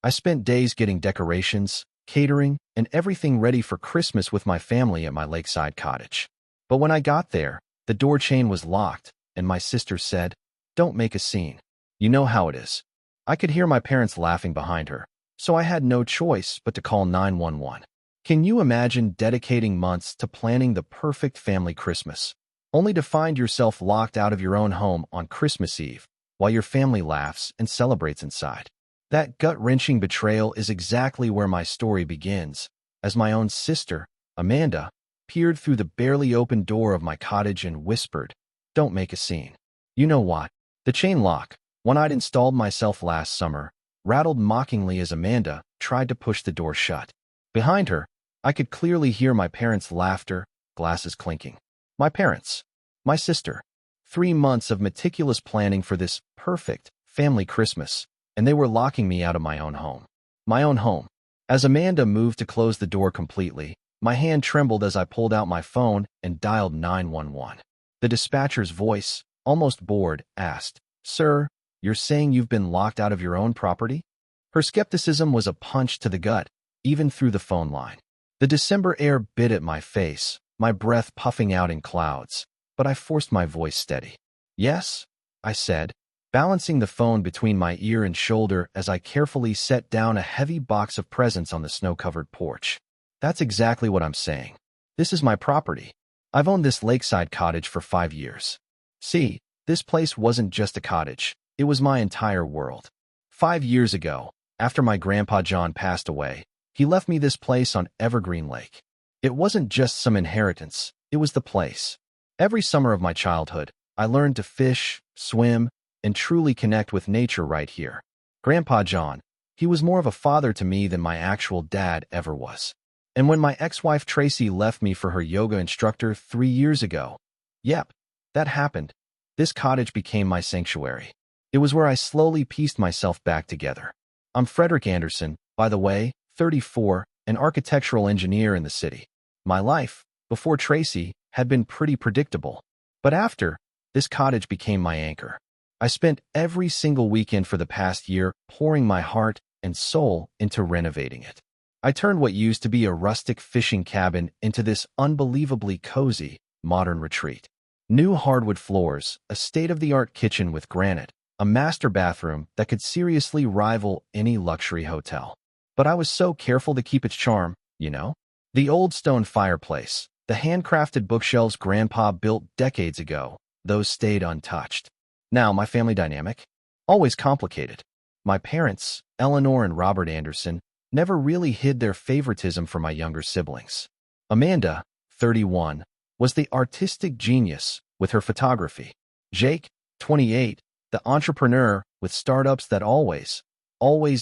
I spent days getting decorations, catering, and everything ready for Christmas with my family at my lakeside cottage. But when I got there, the door chain was locked, and my sister said, "Don't make a scene. You know how it is." I could hear my parents laughing behind her, so I had no choice but to call 911. Can you imagine dedicating months to planning the perfect family Christmas, only to find yourself locked out of your own home on Christmas Eve, while your family laughs and celebrates inside? That gut-wrenching betrayal is exactly where my story begins, as my own sister, Amanda, peered through the barely open door of my cottage and whispered, "Don't make a scene." You know what? The chain lock, one I'd installed myself last summer, rattled mockingly as Amanda tried to push the door shut. Behind her, I could clearly hear my parents' laughter, glasses clinking. My parents. My sister. 3 months of meticulous planning for this perfect family Christmas, and they were locking me out of my own home. My own home. As Amanda moved to close the door completely, my hand trembled as I pulled out my phone and dialed 911. The dispatcher's voice, almost bored, asked, "Sir, you're saying you've been locked out of your own property?" Her skepticism was a punch to the gut, even through the phone line. The December air bit at my face, my breath puffing out in clouds, but I forced my voice steady. "Yes," I said, balancing the phone between my ear and shoulder as I carefully set down a heavy box of presents on the snow-covered porch. "That's exactly what I'm saying. This is my property. I've owned this lakeside cottage for 5 years. See, this place wasn't just a cottage. It was my entire world. 5 years ago, after my grandpa John passed away, he left me this place on Evergreen Lake. It wasn't just some inheritance, it was the place. Every summer of my childhood, I learned to fish, swim, and truly connect with nature right here. Grandpa John, he was more of a father to me than my actual dad ever was. And when my ex-wife Tracy left me for her yoga instructor 3 years ago, yep, that happened. This cottage became my sanctuary. It was where I slowly pieced myself back together. I'm Frederick Anderson, by the way, 34, an architectural engineer in the city. My life, before Tracy, had been pretty predictable. But after, this cottage became my anchor. I spent every single weekend for the past year pouring my heart and soul into renovating it. I turned what used to be a rustic fishing cabin into this unbelievably cozy, modern retreat. New hardwood floors, a state-of-the-art kitchen with granite, a master bathroom that could seriously rival any luxury hotel. But I was so careful to keep its charm, you know? The old stone fireplace, the handcrafted bookshelves Grandpa built decades ago, those stayed untouched. Now, my family dynamic? Always complicated. My parents, Eleanor and Robert Anderson, never really hid their favoritism for my younger siblings. Amanda, 31, was the artistic genius with her photography. Jake, 28, the entrepreneur with startups that always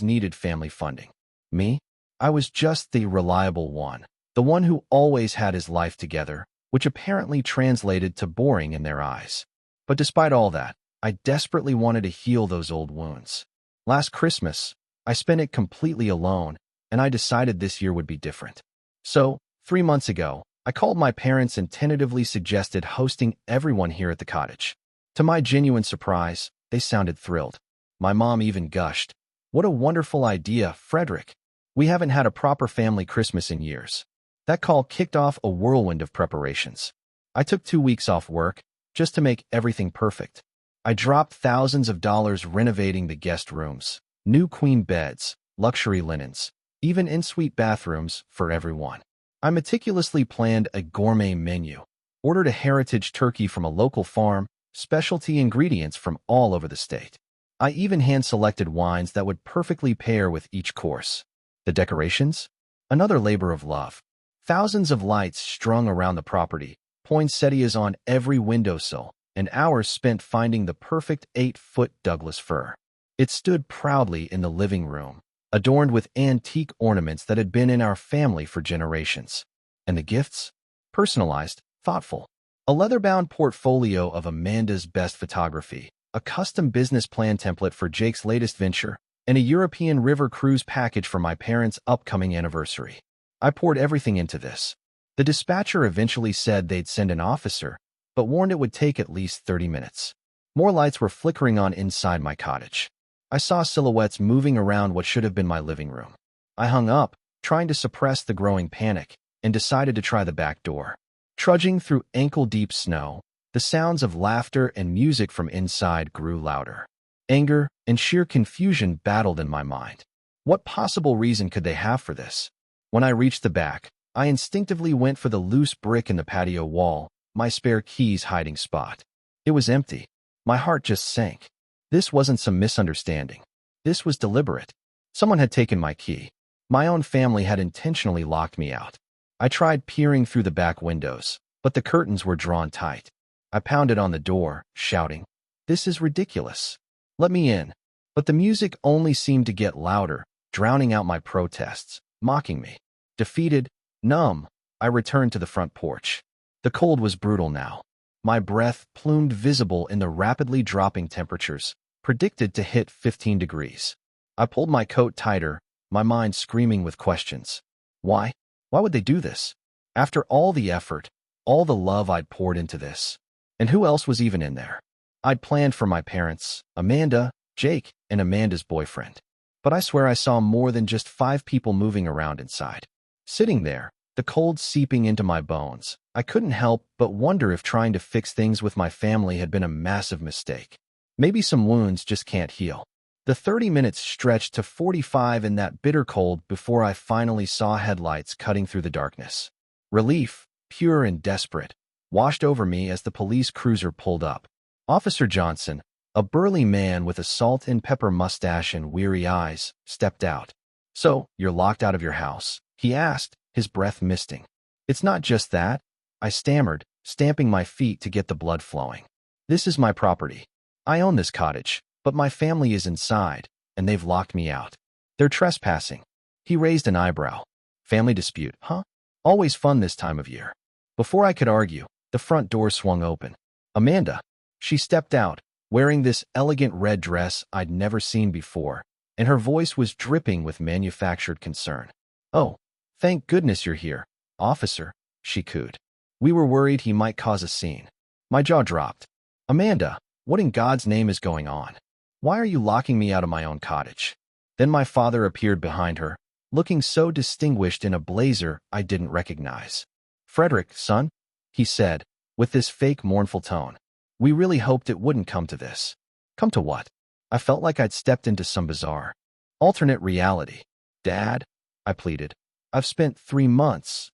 needed family funding. Me? I was just the reliable one, the one who always had his life together, which apparently translated to boring in their eyes. But despite all that, I desperately wanted to heal those old wounds. Last Christmas, I spent it completely alone, and I decided this year would be different. So, 3 months ago, I called my parents and tentatively suggested hosting everyone here at the cottage. To my genuine surprise, they sounded thrilled. My mom even gushed, "What a wonderful idea, Frederick. We haven't had a proper family Christmas in years." That call kicked off a whirlwind of preparations. I took 2 weeks off work just to make everything perfect. I dropped thousands of dollars renovating the guest rooms, new queen beds, luxury linens, even en-suite bathrooms for everyone. I meticulously planned a gourmet menu, ordered a heritage turkey from a local farm, specialty ingredients from all over the state. I even hand-selected wines that would perfectly pair with each course. The decorations? Another labor of love. Thousands of lights strung around the property, poinsettias on every windowsill, and hours spent finding the perfect 8-foot Douglas fir. It stood proudly in the living room, adorned with antique ornaments that had been in our family for generations. And the gifts? Personalized, thoughtful. A leather-bound portfolio of Amanda's best photography, a custom business plan template for Jake's latest venture, and a European river cruise package for my parents' upcoming anniversary. I poured everything into this. The dispatcher eventually said they'd send an officer, but warned it would take at least 30 minutes. More lights were flickering on inside my cottage. I saw silhouettes moving around what should have been my living room. I hung up, trying to suppress the growing panic, and decided to try the back door. Trudging through ankle-deep snow, the sounds of laughter and music from inside grew louder. Anger and sheer confusion battled in my mind. What possible reason could they have for this? When I reached the back, I instinctively went for the loose brick in the patio wall, my spare keys hiding spot. It was empty. My heart just sank. This wasn't some misunderstanding. This was deliberate. Someone had taken my key. My own family had intentionally locked me out. I tried peering through the back windows, but the curtains were drawn tight. I pounded on the door, shouting, "This is ridiculous. Let me in." But the music only seemed to get louder, drowning out my protests, mocking me. Defeated, numb, I returned to the front porch. The cold was brutal now. My breath plumed visible in the rapidly dropping temperatures, predicted to hit 15 degrees. I pulled my coat tighter, my mind screaming with questions. Why? Why would they do this? After all the effort, all the love I'd poured into this. And who else was even in there? I'd planned for my parents, Amanda, Jake, and Amanda's boyfriend. But I swear I saw more than just 5 people moving around inside. Sitting there, the cold seeping into my bones, I couldn't help but wonder if trying to fix things with my family had been a massive mistake. Maybe some wounds just can't heal. The 30 minutes stretched to 45 in that bitter cold before I finally saw headlights cutting through the darkness. Relief, pure and desperate, washed over me as the police cruiser pulled up. Officer Johnson, a burly man with a salt and pepper mustache and weary eyes, stepped out. "So, you're locked out of your house?" he asked, his breath misting. "It's not just that," I stammered, stamping my feet to get the blood flowing. "This is my property. I own this cottage, but my family is inside, and they've locked me out. They're trespassing." He raised an eyebrow. "Family dispute, huh? Always fun this time of year." Before I could argue, the front door swung open. Amanda. She stepped out, wearing this elegant red dress I'd never seen before, and her voice was dripping with manufactured concern. "Oh, thank goodness you're here, officer," she cooed. "We were worried he might cause a scene." My jaw dropped. "Amanda, what in God's name is going on? Why are you locking me out of my own cottage?" Then my father appeared behind her, looking so distinguished in a blazer I didn't recognize. "Frederick, son," he said, with this fake mournful tone. "We really hoped it wouldn't come to this." Come to what? I felt like I'd stepped into some bizarre alternate reality. "Dad," I pleaded, "I've spent 3 months,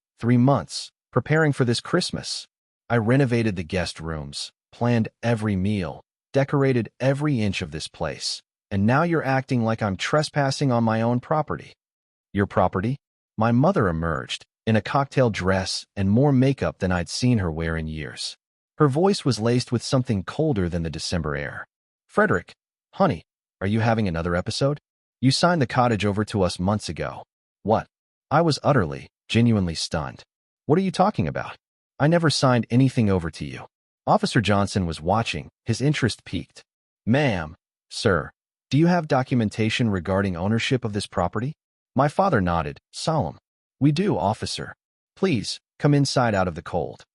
preparing for this Christmas. I renovated the guest rooms, planned every meal, decorated every inch of this place, and now you're acting like I'm trespassing on my own property." "Your property?" My mother emerged, in a cocktail dress and more makeup than I'd seen her wear in years. Her voice was laced with something colder than the December air. "Frederick, honey, are you having another episode? You signed the cottage over to us months ago." "What?" I was utterly, genuinely stunned. "What are you talking about? I never signed anything over to you." Officer Johnson was watching, his interest piqued. "Ma'am, sir, do you have documentation regarding ownership of this property?" My father nodded, solemn. "We do, officer. Please, come inside out of the cold."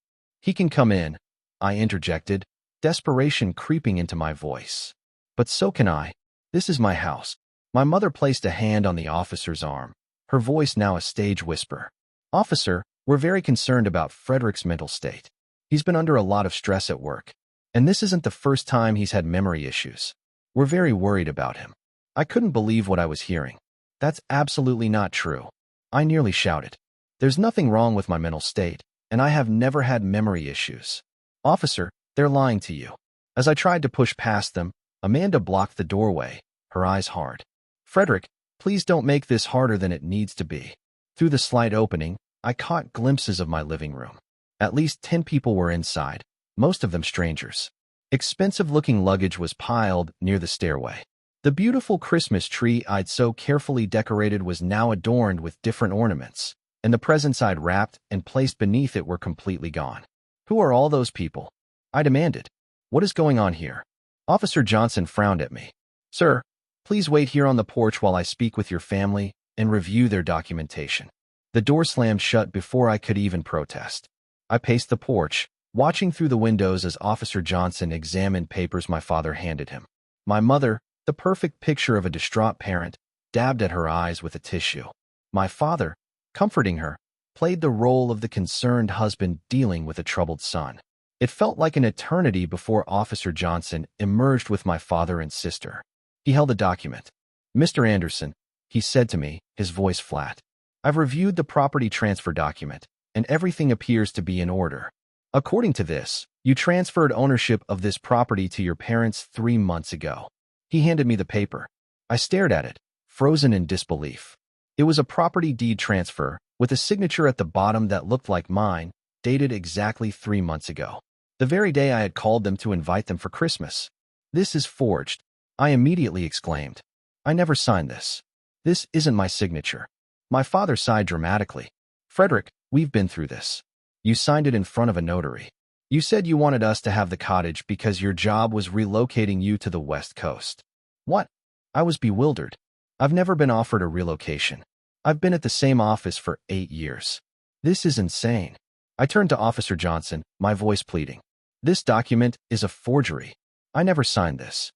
"He can come in," I interjected, desperation creeping into my voice. "But so can I. This is my house." My mother placed a hand on the officer's arm, her voice now a stage whisper. "Officer, we're very concerned about Frederick's mental state. He's been under a lot of stress at work, and this isn't the first time he's had memory issues. We're very worried about him." I couldn't believe what I was hearing. "That's absolutely not true," I nearly shouted. "There's nothing wrong with my mental state, and I have never had memory issues." "Officer, they're lying to you." As I tried to push past them, Amanda blocked the doorway, her eyes hard. "Frederick, please don't make this harder than it needs to be." Through the slight opening, I caught glimpses of my living room. At least 10 people were inside, most of them strangers. Expensive-looking luggage was piled near the stairway. The beautiful Christmas tree I'd so carefully decorated was now adorned with different ornaments, and the presents I'd wrapped and placed beneath it were completely gone. "Who are all those people?" I demanded. "What is going on here?" Officer Johnson frowned at me. "Sir, please wait here on the porch while I speak with your family and review their documentation." The door slammed shut before I could even protest. I paced the porch, watching through the windows as Officer Johnson examined papers my father handed him. My mother, the perfect picture of a distraught parent, dabbed at her eyes with a tissue. My father, comforting her, played the role of the concerned husband dealing with a troubled son. It felt like an eternity before Officer Johnson emerged with my father and sister. He held a document. "Mr. Anderson," he said to me, his voice flat, "I've reviewed the property transfer document, and everything appears to be in order. According to this, you transferred ownership of this property to your parents 3 months ago." He handed me the paper. I stared at it, frozen in disbelief. It was a property deed transfer, with a signature at the bottom that looked like mine, dated exactly 3 months ago. The very day I had called them to invite them for Christmas. "This is forged," I immediately exclaimed. "I never signed this. This isn't my signature." My father sighed dramatically. "Frederick, we've been through this. You signed it in front of a notary. You said you wanted us to have the cottage because your job was relocating you to the West Coast." "What?" I was bewildered. "I've never been offered a relocation. I've been at the same office for 8 years. This is insane." I turned to Officer Johnson, my voice pleading. "This document is a forgery. I never signed this."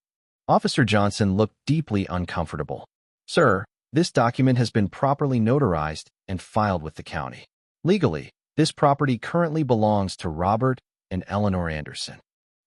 Officer Johnson looked deeply uncomfortable. "Sir, this document has been properly notarized and filed with the county. Legally, this property currently belongs to Robert and Eleanor Anderson.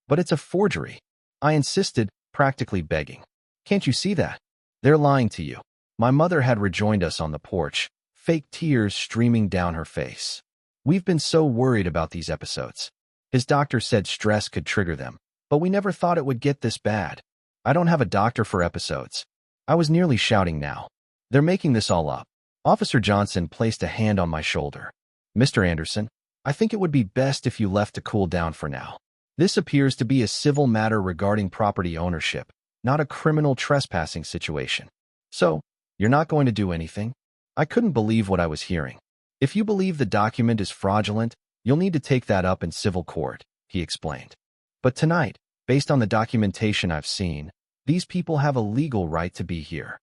But it's a forgery." I insisted, practically begging. "Can't you see that? They're lying to you." My mother had rejoined us on the porch, fake tears streaming down her face. "We've been so worried about these episodes. His doctor said stress could trigger them, but we never thought it would get this bad. I don't have a doctor for episodes." I was nearly shouting now. "They're making this all up." Officer Johnson placed a hand on my shoulder. "Mr. Anderson, I think it would be best if you left to cool down for now. This appears to be a civil matter regarding property ownership, not a criminal trespassing situation. So, you're not going to do anything?" I couldn't believe what I was hearing. "If you believe the document is fraudulent, you'll need to take that up in civil court," he explained. "But tonight, based on the documentation I've seen, these people have a legal right to be here."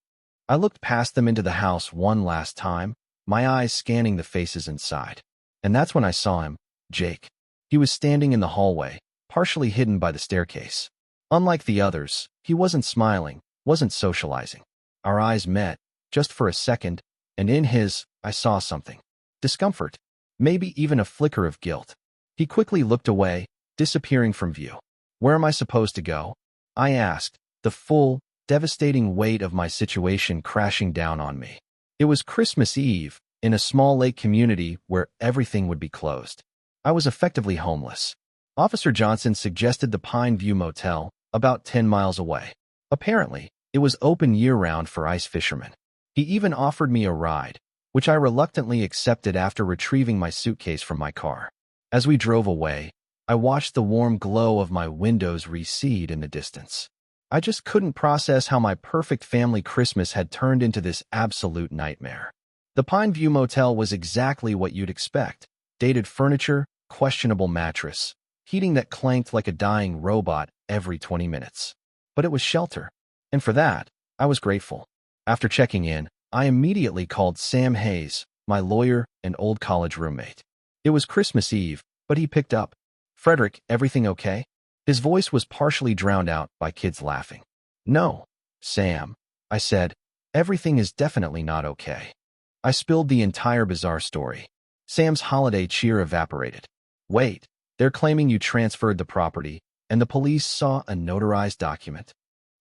I looked past them into the house one last time, my eyes scanning the faces inside. And that's when I saw him, Jake. He was standing in the hallway, partially hidden by the staircase. Unlike the others, he wasn't smiling, wasn't socializing. Our eyes met, just for a second, and in his, I saw something. Discomfort. Maybe even a flicker of guilt. He quickly looked away, disappearing from view. "Where am I supposed to go?" I asked, the full, devastating weight of my situation crashing down on me. It was Christmas Eve, in a small lake community where everything would be closed. I was effectively homeless. Officer Johnson suggested the Pine View Motel, about 10 miles away. Apparently, it was open year-round for ice fishermen. He even offered me a ride, which I reluctantly accepted after retrieving my suitcase from my car. As we drove away, I watched the warm glow of my windows recede in the distance. I just couldn't process how my perfect family Christmas had turned into this absolute nightmare. The Pine View Motel was exactly what you'd expect. Dated furniture, questionable mattress, heating that clanked like a dying robot every 20 minutes. But it was shelter, and for that, I was grateful. After checking in, I immediately called Sam Hayes, my lawyer and old college roommate. It was Christmas Eve, but he picked up. "Frederick, everything okay?" His voice was partially drowned out by kids laughing. "No, Sam," I said. "Everything is definitely not okay." I spilled the entire bizarre story. Sam's holiday cheer evaporated. "Wait, they're claiming you transferred the property, and the police saw a notarized document."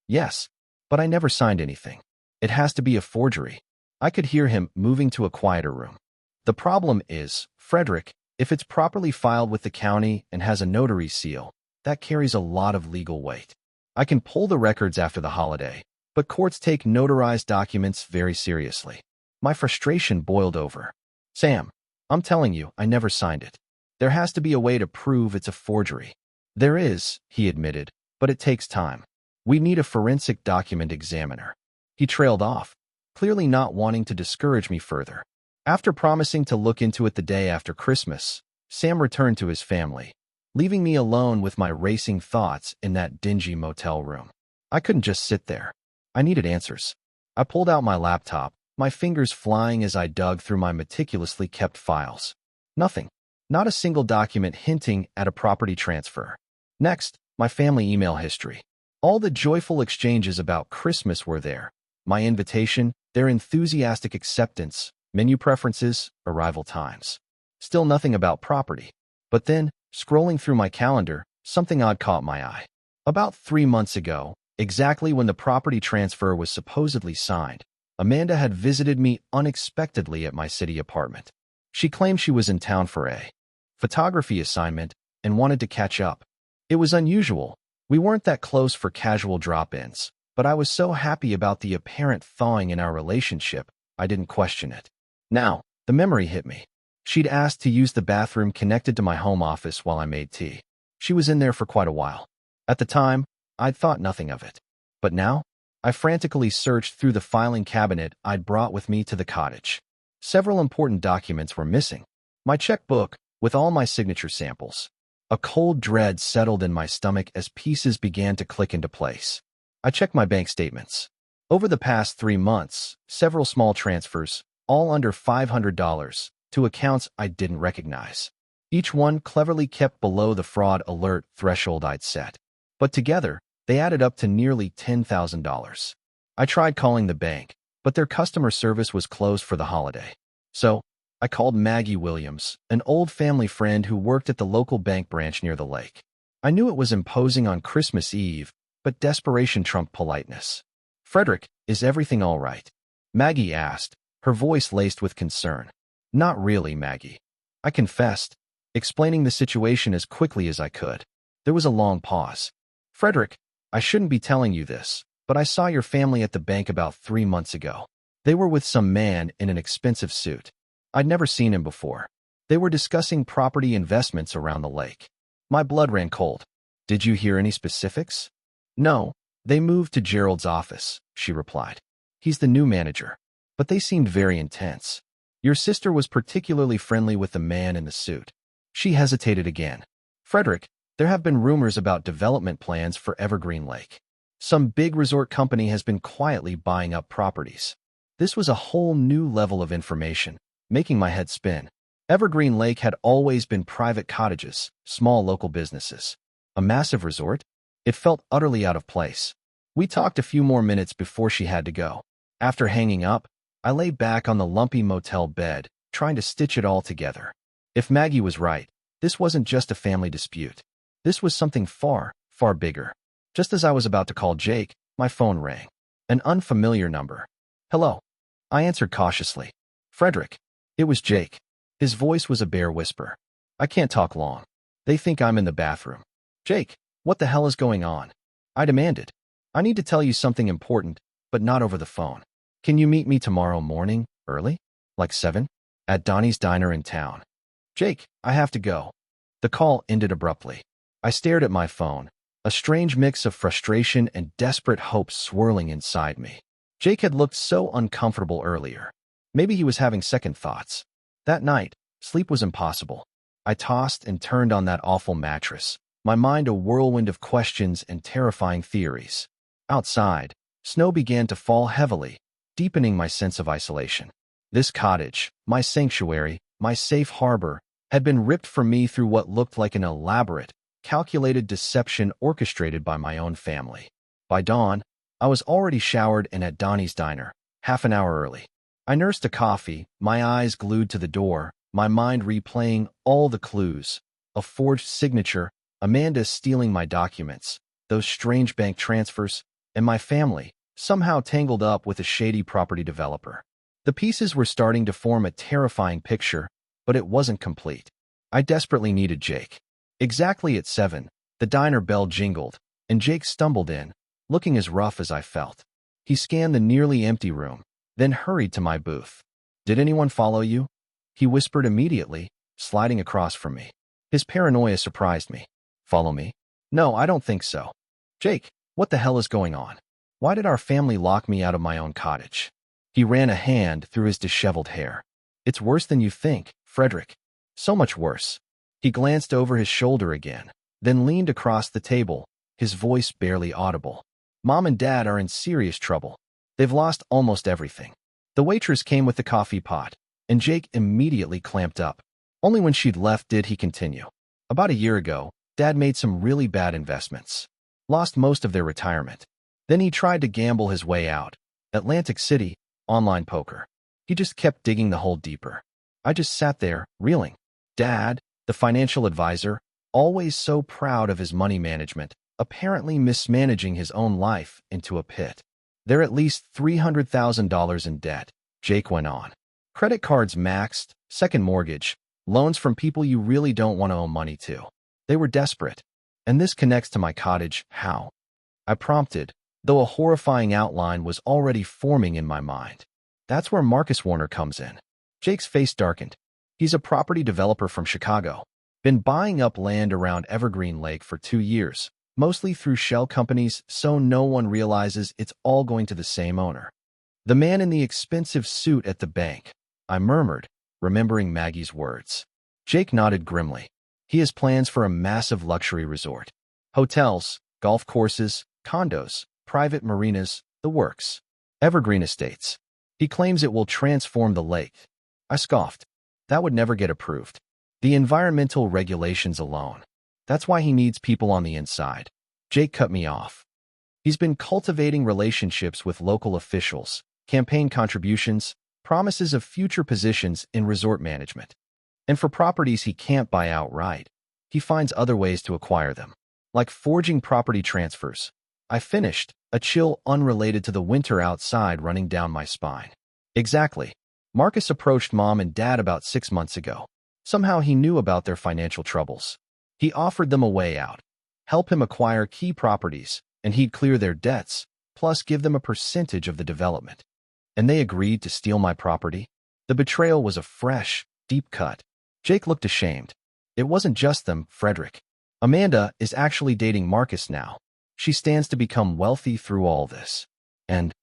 "Yes, but I never signed anything. It has to be a forgery." I could hear him moving to a quieter room. "The problem is, Frederick, if it's properly filed with the county and has a notary seal, that carries a lot of legal weight. I can pull the records after the holiday, but courts take notarized documents very seriously." My frustration boiled over. "Sam, I'm telling you, I never signed it. There has to be a way to prove it's a forgery." "There is," he admitted, "but it takes time. We need a forensic document examiner." He trailed off, clearly not wanting to discourage me further. After promising to look into it the day after Christmas, Sam returned to his family, leaving me alone with my racing thoughts in that dingy motel room. I couldn't just sit there. I needed answers. I pulled out my laptop, my fingers flying as I dug through my meticulously kept files. Nothing. Not a single document hinting at a property transfer. Next, my family email history. All the joyful exchanges about Christmas were there. My invitation, their enthusiastic acceptance, menu preferences, arrival times. Still nothing about property. But then, scrolling through my calendar, something odd caught my eye. About 3 months ago, exactly when the property transfer was supposedly signed, Amanda had visited me unexpectedly at my city apartment. She claimed she was in town for a photography assignment and wanted to catch up. It was unusual. We weren't that close for casual drop-ins, but I was so happy about the apparent thawing in our relationship, I didn't question it. Now, the memory hit me. She'd asked to use the bathroom connected to my home office while I made tea. She was in there for quite a while. At the time, I'd thought nothing of it. But now, I frantically searched through the filing cabinet I'd brought with me to the cottage. Several important documents were missing. My checkbook, with all my signature samples. A cold dread settled in my stomach as pieces began to click into place. I checked my bank statements. Over the past 3 months, several small transfers, all under $500, to accounts I didn't recognize. Each one cleverly kept below the fraud alert threshold I'd set. But together, they added up to nearly $10,000. I tried calling the bank, but their customer service was closed for the holiday. So, I called Maggie Williams, an old family friend who worked at the local bank branch near the lake. I knew it was imposing on Christmas Eve, but desperation trumped politeness. "Frederick, is everything all right?" Maggie asked, her voice laced with concern. "Not really, Maggie," I confessed, explaining the situation as quickly as I could. There was a long pause. "Frederick, I shouldn't be telling you this, but I saw your family at the bank about 3 months ago. They were with some man in an expensive suit. I'd never seen him before. They were discussing property investments around the lake." My blood ran cold. "Did you hear any specifics?" "No, they moved to Gerald's office," she replied. "He's the new manager. But they seemed very intense. Your sister was particularly friendly with the man in the suit." She hesitated again. "Frederick, there have been rumors about development plans for Evergreen Lake. Some big resort company has been quietly buying up properties." This was a whole new level of information, making my head spin. Evergreen Lake had always been private cottages, small local businesses. A massive resort? It felt utterly out of place. We talked a few more minutes before she had to go. After hanging up, I lay back on the lumpy motel bed, trying to stitch it all together. If Maggie was right, this wasn't just a family dispute. This was something far, far bigger. Just as I was about to call Jake, my phone rang. An unfamiliar number. "Hello." I answered cautiously. "Frederick." It was Jake. His voice was a bare whisper. "I can't talk long. They think I'm in the bathroom." "Jake, what the hell is going on?" I demanded. "I need to tell you something important, but not over the phone. Can you meet me tomorrow morning, early? Like 7? At Donnie's Diner in town." "Jake, I have to go." The call ended abruptly. I stared at my phone, a strange mix of frustration and desperate hope swirling inside me. Jake had looked so uncomfortable earlier. Maybe he was having second thoughts. That night, sleep was impossible. I tossed and turned on that awful mattress, my mind a whirlwind of questions and terrifying theories. Outside, snow began to fall heavily, deepening my sense of isolation. This cottage, my sanctuary, my safe harbor, had been ripped from me through what looked like an elaborate, calculated deception orchestrated by my own family. By dawn, I was already showered and at Donnie's Diner, half an hour early. I nursed a coffee, my eyes glued to the door, my mind replaying all the clues. A forged signature, Amanda stealing my documents, those strange bank transfers, and my family, somehow tangled up with a shady property developer. The pieces were starting to form a terrifying picture, but it wasn't complete. I desperately needed Jake. Exactly at 7, the diner bell jingled, and Jake stumbled in, looking as rough as I felt. He scanned the nearly empty room, then hurried to my booth. "Did anyone follow you?" he whispered immediately, sliding across from me. His paranoia surprised me. "Follow me? No, I don't think so." "Jake, what the hell is going on? Why did our family lock me out of my own cottage?" He ran a hand through his disheveled hair. "It's worse than you think, Frederick. So much worse." He glanced over his shoulder again, then leaned across the table, his voice barely audible. "Mom and Dad are in serious trouble. They've lost almost everything." The waitress came with the coffee pot, and Jake immediately clamped up. Only when she'd left did he continue. "About a year ago, Dad made some really bad investments. lost most of their retirement. Then he tried to gamble his way out. Atlantic City, online poker. He just kept digging the hole deeper. I just sat there, reeling. Dad, the financial advisor, always so proud of his money management, apparently mismanaging his own life into a pit. They're at least $300,000 in debt, Jake went on. Credit cards maxed, second mortgage, loans from people you really don't want to owe money to. They were desperate. And this connects to my cottage, how? I prompted, though a horrifying outline was already forming in my mind. That's where Marcus Warner comes in. Jake's face darkened. He's a property developer from Chicago. Been buying up land around Evergreen Lake for 2 years, mostly through shell companies, so no one realizes it's all going to the same owner. The man in the expensive suit at the bank, I murmured, remembering Maggie's words. Jake nodded grimly. He has plans for a massive luxury resort. Hotels, golf courses, condos, private marinas, the works. Evergreen Estates. He claims it will transform the lake. I scoffed. That would never get approved. The environmental regulations alone. That's why he needs people on the inside. Jake cut me off. He's been cultivating relationships with local officials, campaign contributions, promises of future positions in resort management. And for properties he can't buy outright, he finds other ways to acquire them, like forging property transfers. I finished, a chill unrelated to the winter outside running down my spine. Exactly. Marcus approached Mom and Dad about 6 months ago. Somehow he knew about their financial troubles. He offered them a way out, help him acquire key properties, and he'd clear their debts, plus give them a percentage of the development. And they agreed to steal my property? The betrayal was a fresh, deep cut. Jake looked ashamed. It wasn't just them, Frederick. Amanda is actually dating Marcus now. She stands to become wealthy through all this. And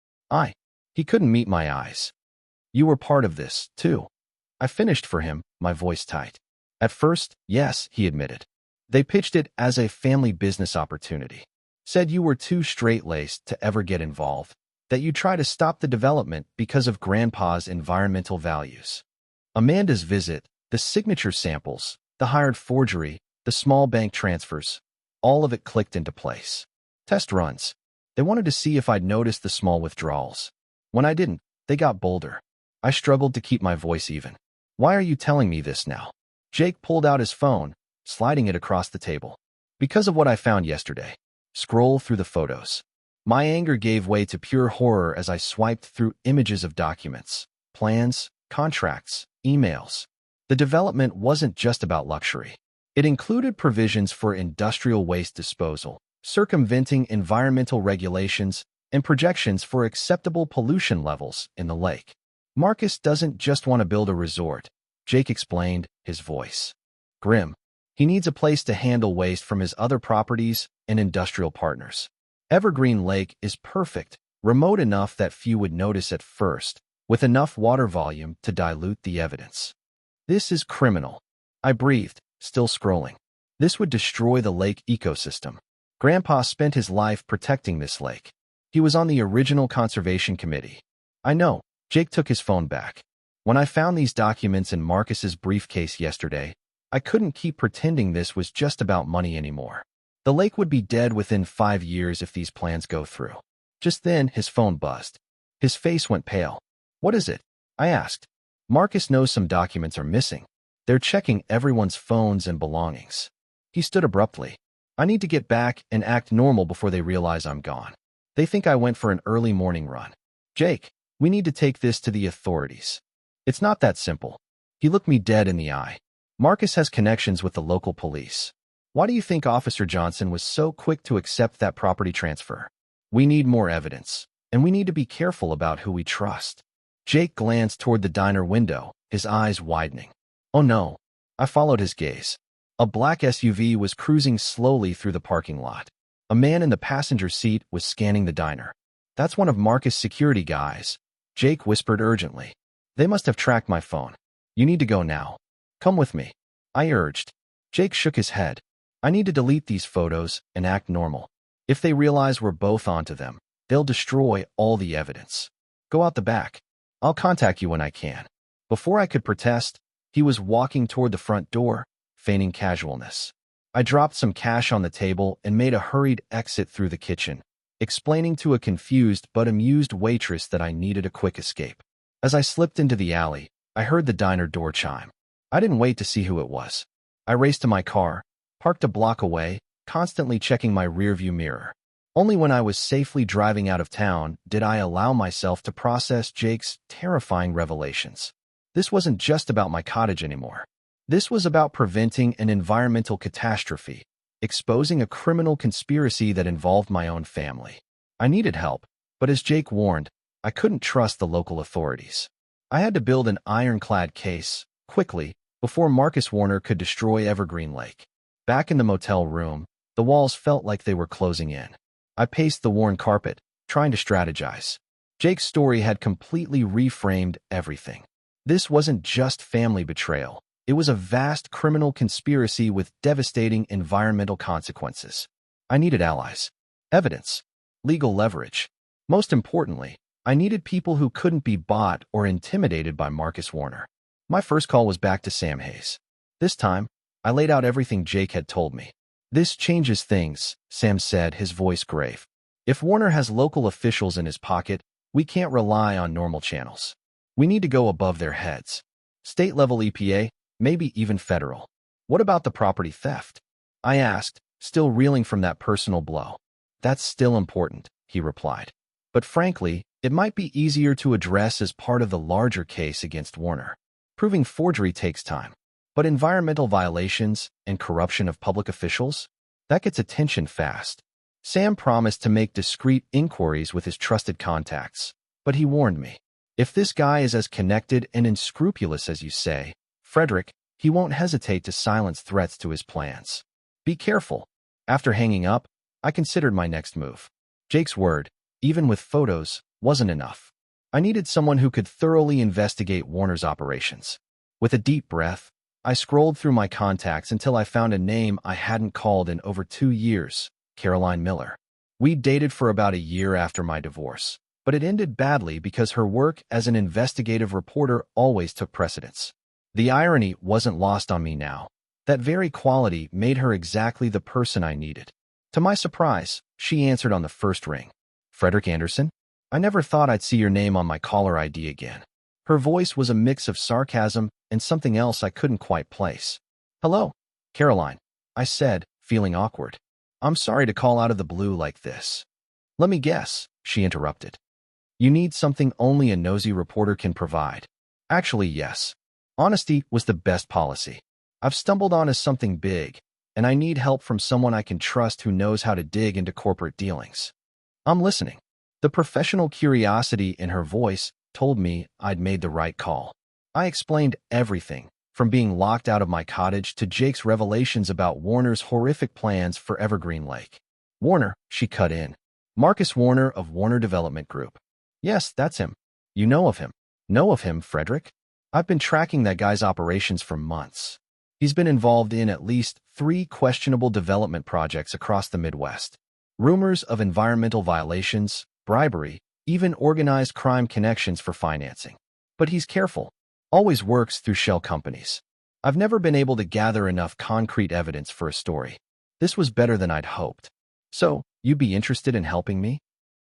he couldn't meet my eyes. You were part of this, too. I finished for him, my voice tight. At first, yes, he admitted. They pitched it as a family business opportunity. Said you were too straight-laced to ever get involved, that you try to stop the development because of Grandpa's environmental values. Amanda's visit, the signature samples, the hired forgery, the small bank transfers, all of it clicked into place. Test runs. They wanted to see if I'd noticed the small withdrawals. When I didn't, they got bolder. I struggled to keep my voice even. Why are you telling me this now? Jake pulled out his phone, sliding it across the table. Because of what I found yesterday. Scroll through the photos. My anger gave way to pure horror as I swiped through images of documents, plans, contracts, emails. The development wasn't just about luxury. It included provisions for industrial waste disposal, circumventing environmental regulations, and projections for acceptable pollution levels in the lake. Marcus doesn't just want to build a resort, Jake explained, his voice grim. He needs a place to handle waste from his other properties and industrial partners. Evergreen Lake is perfect, remote enough that few would notice at first, with enough water volume to dilute the evidence. This is criminal. I breathed, still scrolling. This would destroy the lake ecosystem. Grandpa spent his life protecting this lake. He was on the original conservation committee. I know. Jake took his phone back. When I found these documents in Marcus's briefcase yesterday, I couldn't keep pretending this was just about money anymore. The lake would be dead within 5 years if these plans go through. Just then, his phone buzzed. His face went pale. What is it? I asked. Marcus knows some documents are missing. They're checking everyone's phones and belongings. He stood abruptly. I need to get back and act normal before they realize I'm gone. They think I went for an early morning run. Jake, we need to take this to the authorities. It's not that simple. He looked me dead in the eye. Marcus has connections with the local police. Why do you think Officer Johnson was so quick to accept that property transfer? We need more evidence, and we need to be careful about who we trust. Jake glanced toward the diner window, his eyes widening. Oh no. I followed his gaze. A black SUV was cruising slowly through the parking lot. A man in the passenger seat was scanning the diner. That's one of Marcus' security guys. Jake whispered urgently. They must have tracked my phone. You need to go now. Come with me. I urged. Jake shook his head. I need to delete these photos and act normal. If they realize we're both onto them, they'll destroy all the evidence. Go out the back. I'll contact you when I can. Before I could protest, he was walking toward the front door, feigning casualness. I dropped some cash on the table and made a hurried exit through the kitchen, explaining to a confused but amused waitress that I needed a quick escape. As I slipped into the alley, I heard the diner door chime. I didn't wait to see who it was. I raced to my car, parked a block away, constantly checking my rearview mirror. Only when I was safely driving out of town did I allow myself to process Jake's terrifying revelations. This wasn't just about my cottage anymore. This was about preventing an environmental catastrophe, exposing a criminal conspiracy that involved my own family. I needed help, but as Jake warned, I couldn't trust the local authorities. I had to build an ironclad case, quickly, before Marcus Warner could destroy Evergreen Lake. Back in the motel room, the walls felt like they were closing in. I paced the worn carpet, trying to strategize. Jake's story had completely reframed everything. This wasn't just family betrayal. It was a vast criminal conspiracy with devastating environmental consequences. I needed allies, evidence, legal leverage. Most importantly, I needed people who couldn't be bought or intimidated by Marcus Warner. My first call was back to Sam Hayes. This time, I laid out everything Jake had told me. "This changes things," Sam said, his voice grave. "If Warner has local officials in his pocket, we can't rely on normal channels. We need to go above their heads. State-level EPA, maybe even federal." "What about the property theft?" I asked, still reeling from that personal blow. "That's still important," he replied. "But frankly, it might be easier to address as part of the larger case against Warner. Proving forgery takes time. But environmental violations and corruption of public officials? That gets attention fast." Sam promised to make discreet inquiries with his trusted contacts, but he warned me. "If this guy is as connected and unscrupulous as you say, Frederick, he won't hesitate to silence threats to his plans. Be careful." After hanging up, I considered my next move. Jake's word, even with photos, wasn't enough. I needed someone who could thoroughly investigate Warner's operations. With a deep breath, I scrolled through my contacts until I found a name I hadn't called in over 2 years, Caroline Miller. We'd dated for about a year after my divorce, but it ended badly because her work as an investigative reporter always took precedence. The irony wasn't lost on me now. That very quality made her exactly the person I needed. To my surprise, she answered on the first ring. "Frederick Anderson? I never thought I'd see your name on my caller ID again." Her voice was a mix of sarcasm and something else I couldn't quite place. "Hello, Caroline," I said, feeling awkward. "I'm sorry to call out of the blue like this." "Let me guess," she interrupted. "You need something only a nosy reporter can provide." Actually, yes. Honesty was the best policy. I've stumbled onto something big, and I need help from someone I can trust who knows how to dig into corporate dealings. "I'm listening." The professional curiosity in her voice told me I'd made the right call. I explained everything, from being locked out of my cottage to Jake's revelations about Warner's horrific plans for Evergreen Lake. "Warner," she cut in. "Marcus Warner of Warner Development Group." "Yes, that's him." "You know of him?" "Know of him, Frederick? I've been tracking that guy's operations for months. He's been involved in at least 3 questionable development projects across the Midwest. Rumors of environmental violations, bribery, even organized crime connections for financing. But he's careful, always works through shell companies. I've never been able to gather enough concrete evidence for a story. This was better than I'd hoped. "So, you'd be interested in helping me?"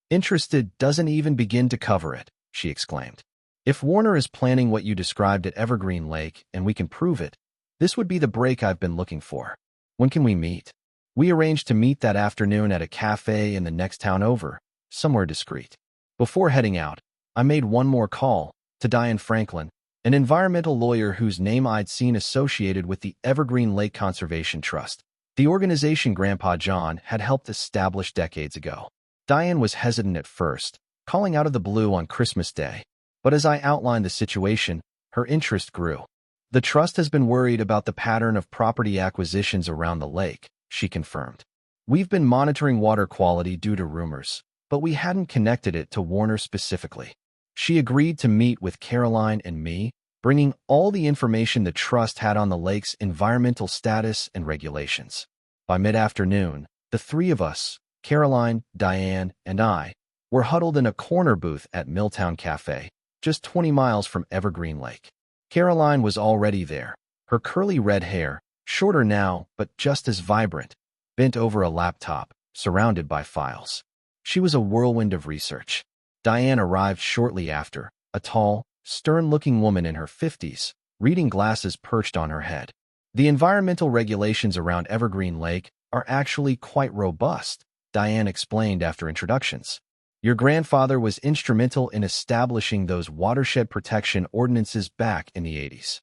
"Interested doesn't even begin to cover it," she exclaimed. "If Warner is planning what you described at Evergreen Lake and we can prove it, this would be the break I've been looking for. When can we meet?" We arranged to meet that afternoon at a cafe in the next town over, somewhere discreet. Before heading out, I made one more call to Diane Franklin, an environmental lawyer whose name I'd seen associated with the Evergreen Lake Conservation Trust, the organization Grandpa John had helped establish decades ago. Diane was hesitant at first, calling out of the blue on Christmas Day, but as I outlined the situation, her interest grew. "The trust has been worried about the pattern of property acquisitions around the lake," she confirmed. "We've been monitoring water quality due to rumors, but we hadn't connected it to Warner specifically." She agreed to meet with Caroline and me, bringing all the information the trust had on the lake's environmental status and regulations. By mid-afternoon, the 3 of us, Caroline, Diane, and I, were huddled in a corner booth at Milltown Cafe, just 20 miles from Evergreen Lake. Caroline was already there, her curly red hair, Shorter now, but just as vibrant, bent over a laptop, surrounded by files. She was a whirlwind of research. Diane arrived shortly after, a tall, stern-looking woman in her 50s, reading glasses perched on her head. The environmental regulations around Evergreen Lake are actually quite robust, Diane explained after introductions. Your grandfather was instrumental in establishing those watershed protection ordinances back in the 80s.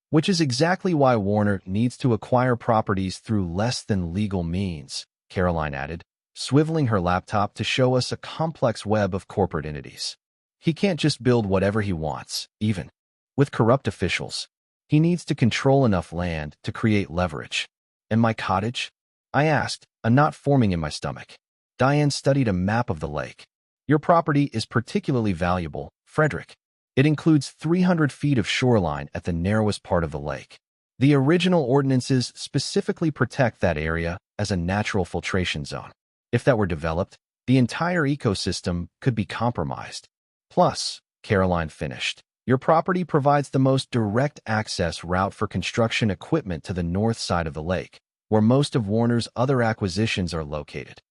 Which is exactly why Warner needs to acquire properties through less than legal means, Caroline added, swiveling her laptop to show us a complex web of corporate entities. He can't just build whatever he wants, even with corrupt officials. He needs to control enough land to create leverage. And my cottage? I asked, a knot forming in my stomach. Diane studied a map of the lake. Your property is particularly valuable, Frederick. It includes 300 feet of shoreline at the narrowest part of the lake. The original ordinances specifically protect that area as a natural filtration zone. If that were developed, the entire ecosystem could be compromised. Plus, Caroline finished, your property provides the most direct access route for construction equipment to the north side of the lake, where most of Warner's other acquisitions are located.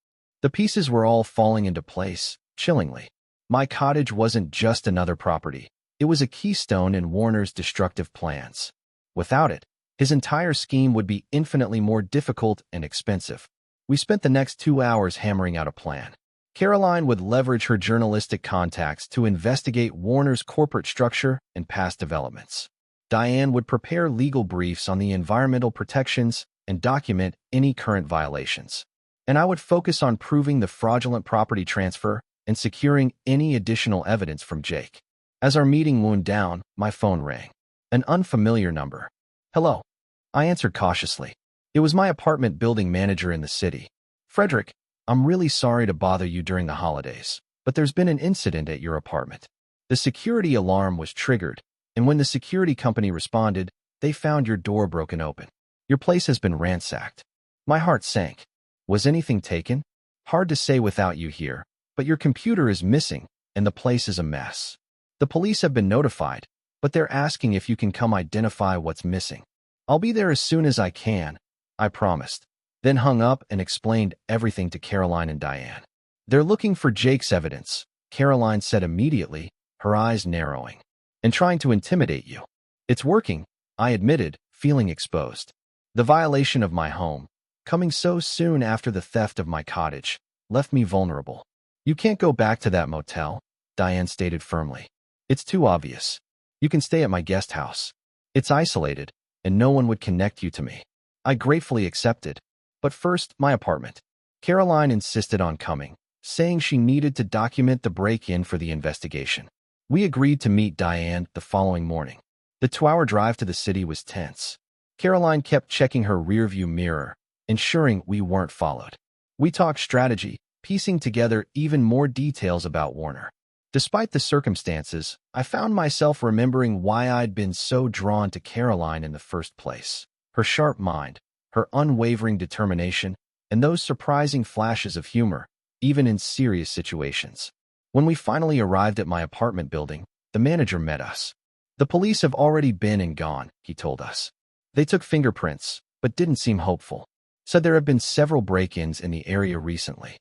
The pieces were all falling into place, chillingly. My cottage wasn't just another property. It was a keystone in Warner's destructive plans. Without it, his entire scheme would be infinitely more difficult and expensive. We spent the next 2 hours hammering out a plan. Caroline would leverage her journalistic contacts to investigate Warner's corporate structure and past developments. Diane would prepare legal briefs on the environmental protections and document any current violations. And I would focus on proving the fraudulent property transfer and securing any additional evidence from Jake. As our meeting wound down, my phone rang. An unfamiliar number. Hello. I answered cautiously. It was my apartment building manager in the city. Frederick, I'm really sorry to bother you during the holidays, but there's been an incident at your apartment. The security alarm was triggered, and when the security company responded, they found your door broken open. Your place has been ransacked. My heart sank. Was anything taken? Hard to say without you here, but your computer is missing, and the place is a mess. The police have been notified, but they're asking if you can come identify what's missing. I'll be there as soon as I can, I promised, then hung up and explained everything to Caroline and Diane. They're looking for Jake's evidence, Caroline said immediately, her eyes narrowing. And trying to intimidate you. It's working, I admitted, feeling exposed. The violation of my home, coming so soon after the theft of my cottage, left me vulnerable. You can't go back to that motel, Diane stated firmly. It's too obvious. You can stay at my guest house. It's isolated, and no one would connect you to me. I gratefully accepted. But first, my apartment. Caroline insisted on coming, saying she needed to document the break-in for the investigation. We agreed to meet Diane the following morning. The 2-hour drive to the city was tense. Caroline kept checking her rearview mirror, ensuring we weren't followed. We talked strategy, piecing together even more details about Warner. Despite the circumstances, I found myself remembering why I'd been so drawn to Caroline in the first place. Her sharp mind, her unwavering determination, and those surprising flashes of humor, even in serious situations. When we finally arrived at my apartment building, the manager met us. The police have already been and gone, he told us. They took fingerprints, but didn't seem hopeful. Said there have been several break-ins in the area recently.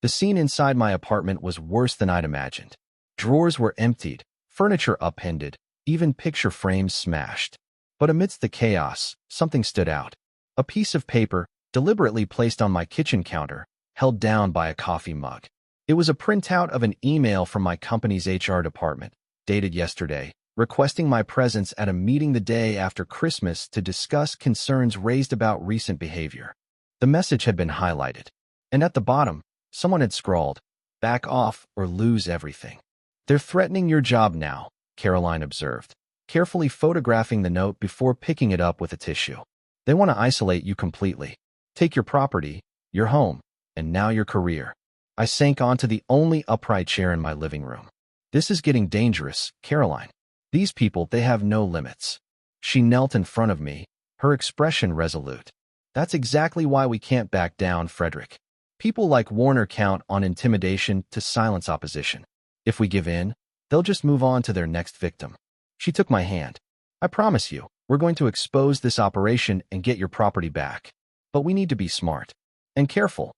The scene inside my apartment was worse than I'd imagined. Drawers were emptied, furniture upended, even picture frames smashed. But amidst the chaos, something stood out. A piece of paper, deliberately placed on my kitchen counter, held down by a coffee mug. It was a printout of an email from my company's HR department, dated yesterday, requesting my presence at a meeting the day after Christmas to discuss concerns raised about recent behavior. The message had been highlighted, and at the bottom, someone had scrawled, "Back off or lose everything." "They're threatening your job now," Caroline observed, carefully photographing the note before picking it up with a tissue. "They want to isolate you completely. Take your property, your home, and now your career." I sank onto the only upright chair in my living room. "This is getting dangerous, Caroline. These people, they have no limits." She knelt in front of me, her expression resolute. "That's exactly why we can't back down, Frederick. People like Warner count on intimidation to silence opposition. If we give in, they'll just move on to their next victim." She took my hand. I promise you, we're going to expose this operation and get your property back. But we need to be smart and careful.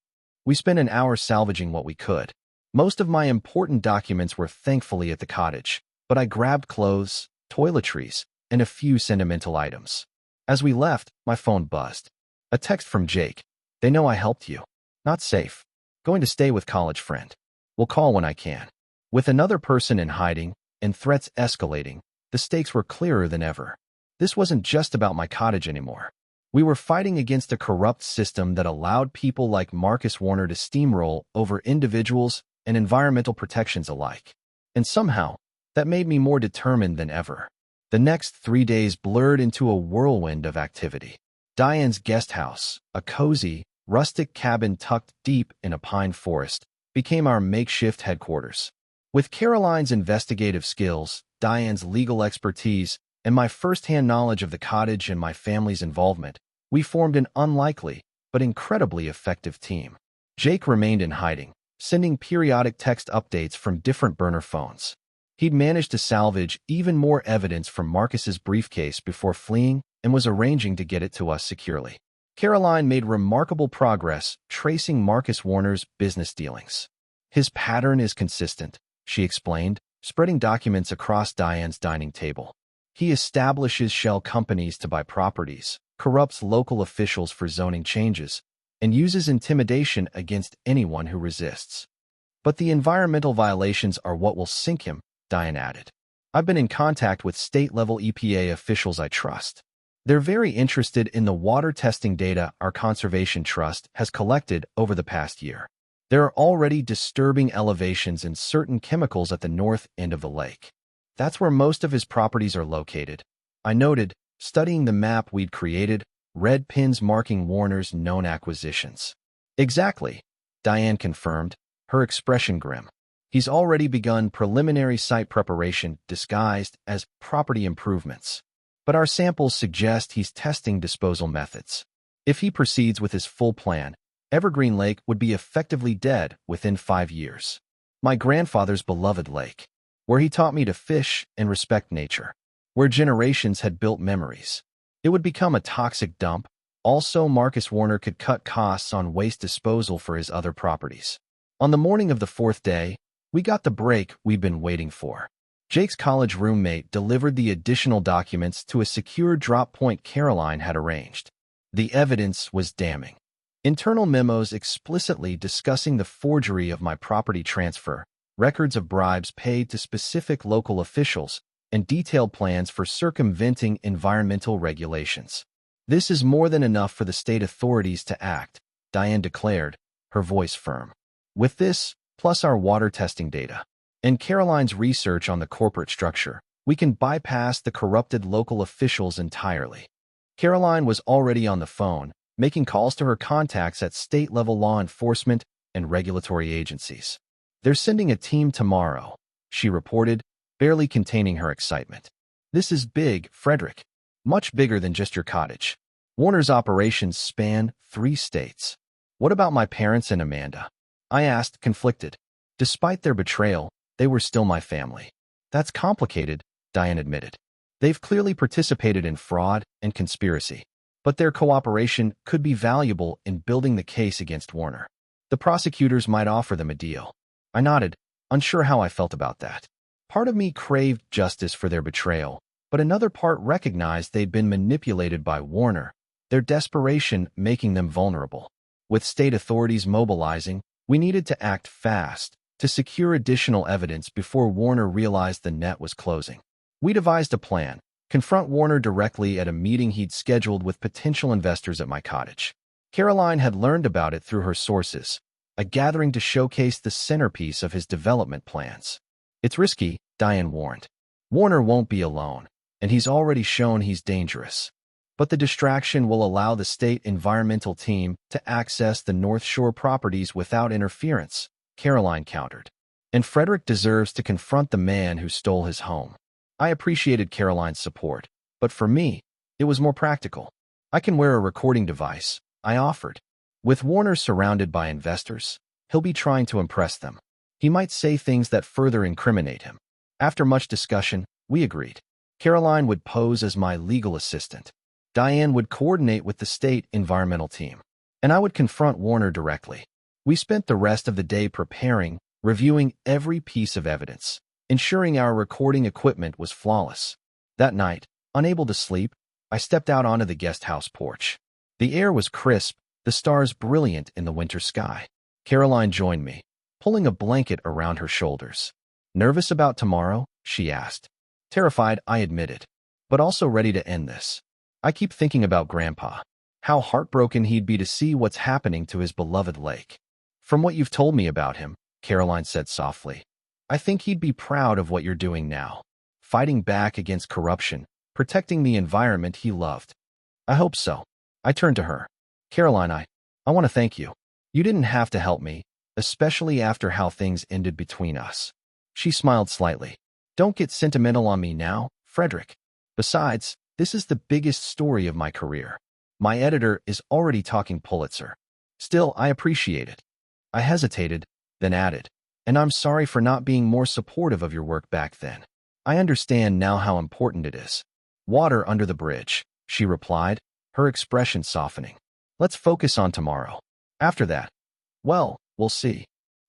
We spent an hour salvaging what we could. Most of my important documents were thankfully at the cottage, but I grabbed clothes, toiletries, and a few sentimental items. As we left, my phone buzzed. A text from Jake. They know I helped you. Not safe. Going to stay with college friend. Will call when I can. With another person in hiding and threats escalating, the stakes were clearer than ever. This wasn't just about my cottage anymore. We were fighting against a corrupt system that allowed people like Marcus Warner to steamroll over individuals and environmental protections alike. And somehow, that made me more determined than ever. The next 3 days blurred into a whirlwind of activity. Diane's guest house, a cozy, rustic cabin tucked deep in a pine forest, became our makeshift headquarters. With Caroline's investigative skills, Diane's legal expertise, and my first-hand knowledge of the cottage and my family's involvement, we formed an unlikely but incredibly effective team. Jake remained in hiding, sending periodic text updates from different burner phones. He'd managed to salvage even more evidence from Marcus's briefcase before fleeing and was arranging to get it to us securely. Caroline made remarkable progress tracing Marcus Warner's business dealings. His pattern is consistent, she explained, spreading documents across Diane's dining table. He establishes shell companies to buy properties, corrupts local officials for zoning changes, and uses intimidation against anyone who resists. But the environmental violations are what will sink him, Diane added. I've been in contact with state-level EPA officials I trust. They're very interested in the water testing data our Conservation Trust has collected over the past year. There are already disturbing elevations in certain chemicals at the north end of the lake. That's where most of his properties are located. I noted, studying the map we'd created, red pins marking Warner's known acquisitions. Exactly, Diane confirmed, her expression grim. He's already begun preliminary site preparation disguised as property improvements. But our samples suggest he's testing disposal methods. If he proceeds with his full plan, Evergreen Lake would be effectively dead within 5 years. My grandfather's beloved lake, where he taught me to fish and respect nature, where generations had built memories. It would become a toxic dump. Also, Marcus Warner could cut costs on waste disposal for his other properties. On the morning of the 4th day, we got the break we'd been waiting for. Jake's college roommate delivered the additional documents to a secure drop point Caroline had arranged. The evidence was damning. Internal memos explicitly discussing the forgery of my property transfer, records of bribes paid to specific local officials, and detailed plans for circumventing environmental regulations. This is more than enough for the state authorities to act, Diane declared, her voice firm. With this, plus our water testing data, and Caroline's research on the corporate structure, we can bypass the corrupted local officials entirely. Caroline was already on the phone, making calls to her contacts at state-level law enforcement and regulatory agencies. They're sending a team tomorrow, she reported, barely containing her excitement. This is big, Frederick. Much bigger than just your cottage. Warner's operations span 3 states. What about my parents and Amanda? I asked, conflicted. Despite their betrayal, they were still my family. That's complicated, Diane admitted. They've clearly participated in fraud and conspiracy, but their cooperation could be valuable in building the case against Warner. The prosecutors might offer them a deal. I nodded, unsure how I felt about that. Part of me craved justice for their betrayal, but another part recognized they'd been manipulated by Warner, their desperation making them vulnerable. With state authorities mobilizing, we needed to act fast to secure additional evidence before Warner realized the net was closing. We devised a plan, confront Warner directly at a meeting he'd scheduled with potential investors at my cottage. Caroline had learned about it through her sources, a gathering to showcase the centerpiece of his development plans. It's risky, Diane warned. Warner won't be alone, and he's already shown he's dangerous. But the distraction will allow the state environmental team to access the North Shore properties without interference, Caroline countered. And Frederick deserves to confront the man who stole his home. I appreciated Caroline's support, but for me, it was more practical. I can wear a recording device, I offered. With Warner surrounded by investors, he'll be trying to impress them. He might say things that further incriminate him. After much discussion, we agreed. Caroline would pose as my legal assistant. Diane would coordinate with the state environmental team, and I would confront Warner directly. We spent the rest of the day preparing, reviewing every piece of evidence, ensuring our recording equipment was flawless. That night, unable to sleep, I stepped out onto the guest house porch. The air was crisp, the stars brilliant in the winter sky. Caroline joined me, pulling a blanket around her shoulders. Nervous about tomorrow? She asked. Terrified, I admitted, but also ready to end this. I keep thinking about Grandpa, how heartbroken he'd be to see what's happening to his beloved lake. From what you've told me about him, Caroline said softly, I think he'd be proud of what you're doing now, fighting back against corruption, protecting the environment he loved. I hope so. I turned to her. Caroline, I want to thank you. You didn't have to help me, especially after how things ended between us. She smiled slightly. Don't get sentimental on me now, Frederick. Besides, this is the biggest story of my career. My editor is already talking Pulitzer. Still, I appreciate it. I hesitated, then added, and I'm sorry for not being more supportive of your work back then. I understand now how important it is. Water under the bridge, she replied, her expression softening. Let's focus on tomorrow. After that, well, we'll see.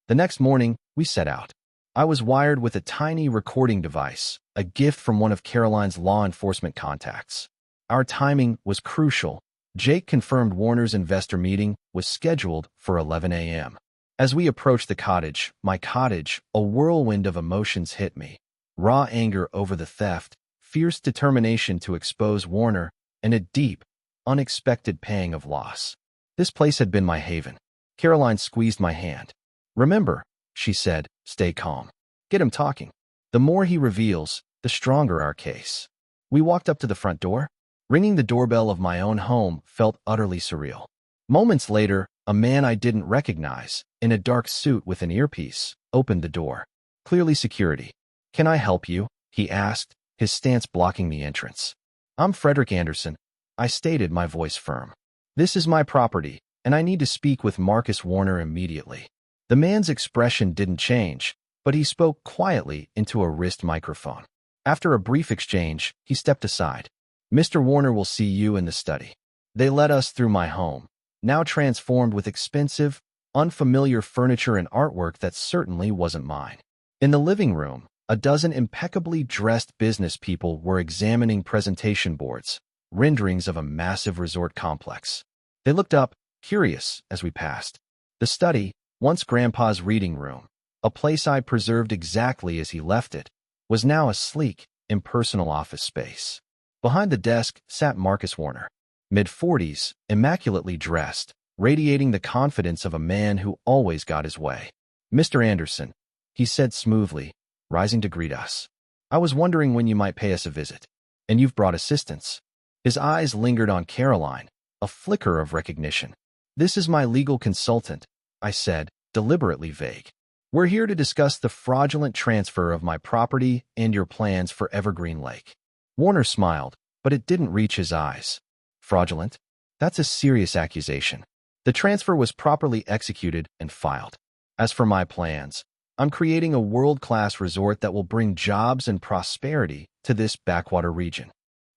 The next morning, we set out. I was wired with a tiny recording device, a gift from one of Caroline's law enforcement contacts. Our timing was crucial. Jake confirmed Warner's investor meeting was scheduled for 11 a.m. As we approached the cottage, my cottage, a whirlwind of emotions hit me. Raw anger over the theft, fierce determination to expose Warner, and a deep, unexpected pang of loss. This place had been my haven. Caroline squeezed my hand. Remember, she said, stay calm. Get him talking. The more he reveals, the stronger our case. We walked up to the front door. Ringing the doorbell of my own home felt utterly surreal. Moments later, a man I didn't recognize, in a dark suit with an earpiece, opened the door. Clearly security. Can I help you? He asked, his stance blocking the entrance. I'm Frederick Anderson, I stated, my voice firm. This is my property, and I need to speak with Marcus Warner immediately. The man's expression didn't change, but he spoke quietly into a wrist microphone. After a brief exchange, he stepped aside. Mr. Warner will see you in the study. They led us through my home, now transformed with expensive, unfamiliar furniture and artwork that certainly wasn't mine. In the living room, a dozen impeccably dressed business people were examining presentation boards, renderings of a massive resort complex. They looked up, curious, as we passed. The study, once Grandpa's reading room, a place I preserved exactly as he left it, was now a sleek, impersonal office space. Behind the desk sat Marcus Warner, mid-40s, immaculately dressed, radiating the confidence of a man who always got his way. Mr. Anderson, he said smoothly, rising to greet us. I was wondering when you might pay us a visit. And you've brought assistance. His eyes lingered on Caroline, a flicker of recognition. This is my legal consultant, I said, deliberately vague. We're here to discuss the fraudulent transfer of my property and your plans for Evergreen Lake. Warner smiled, but it didn't reach his eyes. Fraudulent? That's a serious accusation. The transfer was properly executed and filed. As for my plans, I'm creating a world-class resort that will bring jobs and prosperity to this backwater region.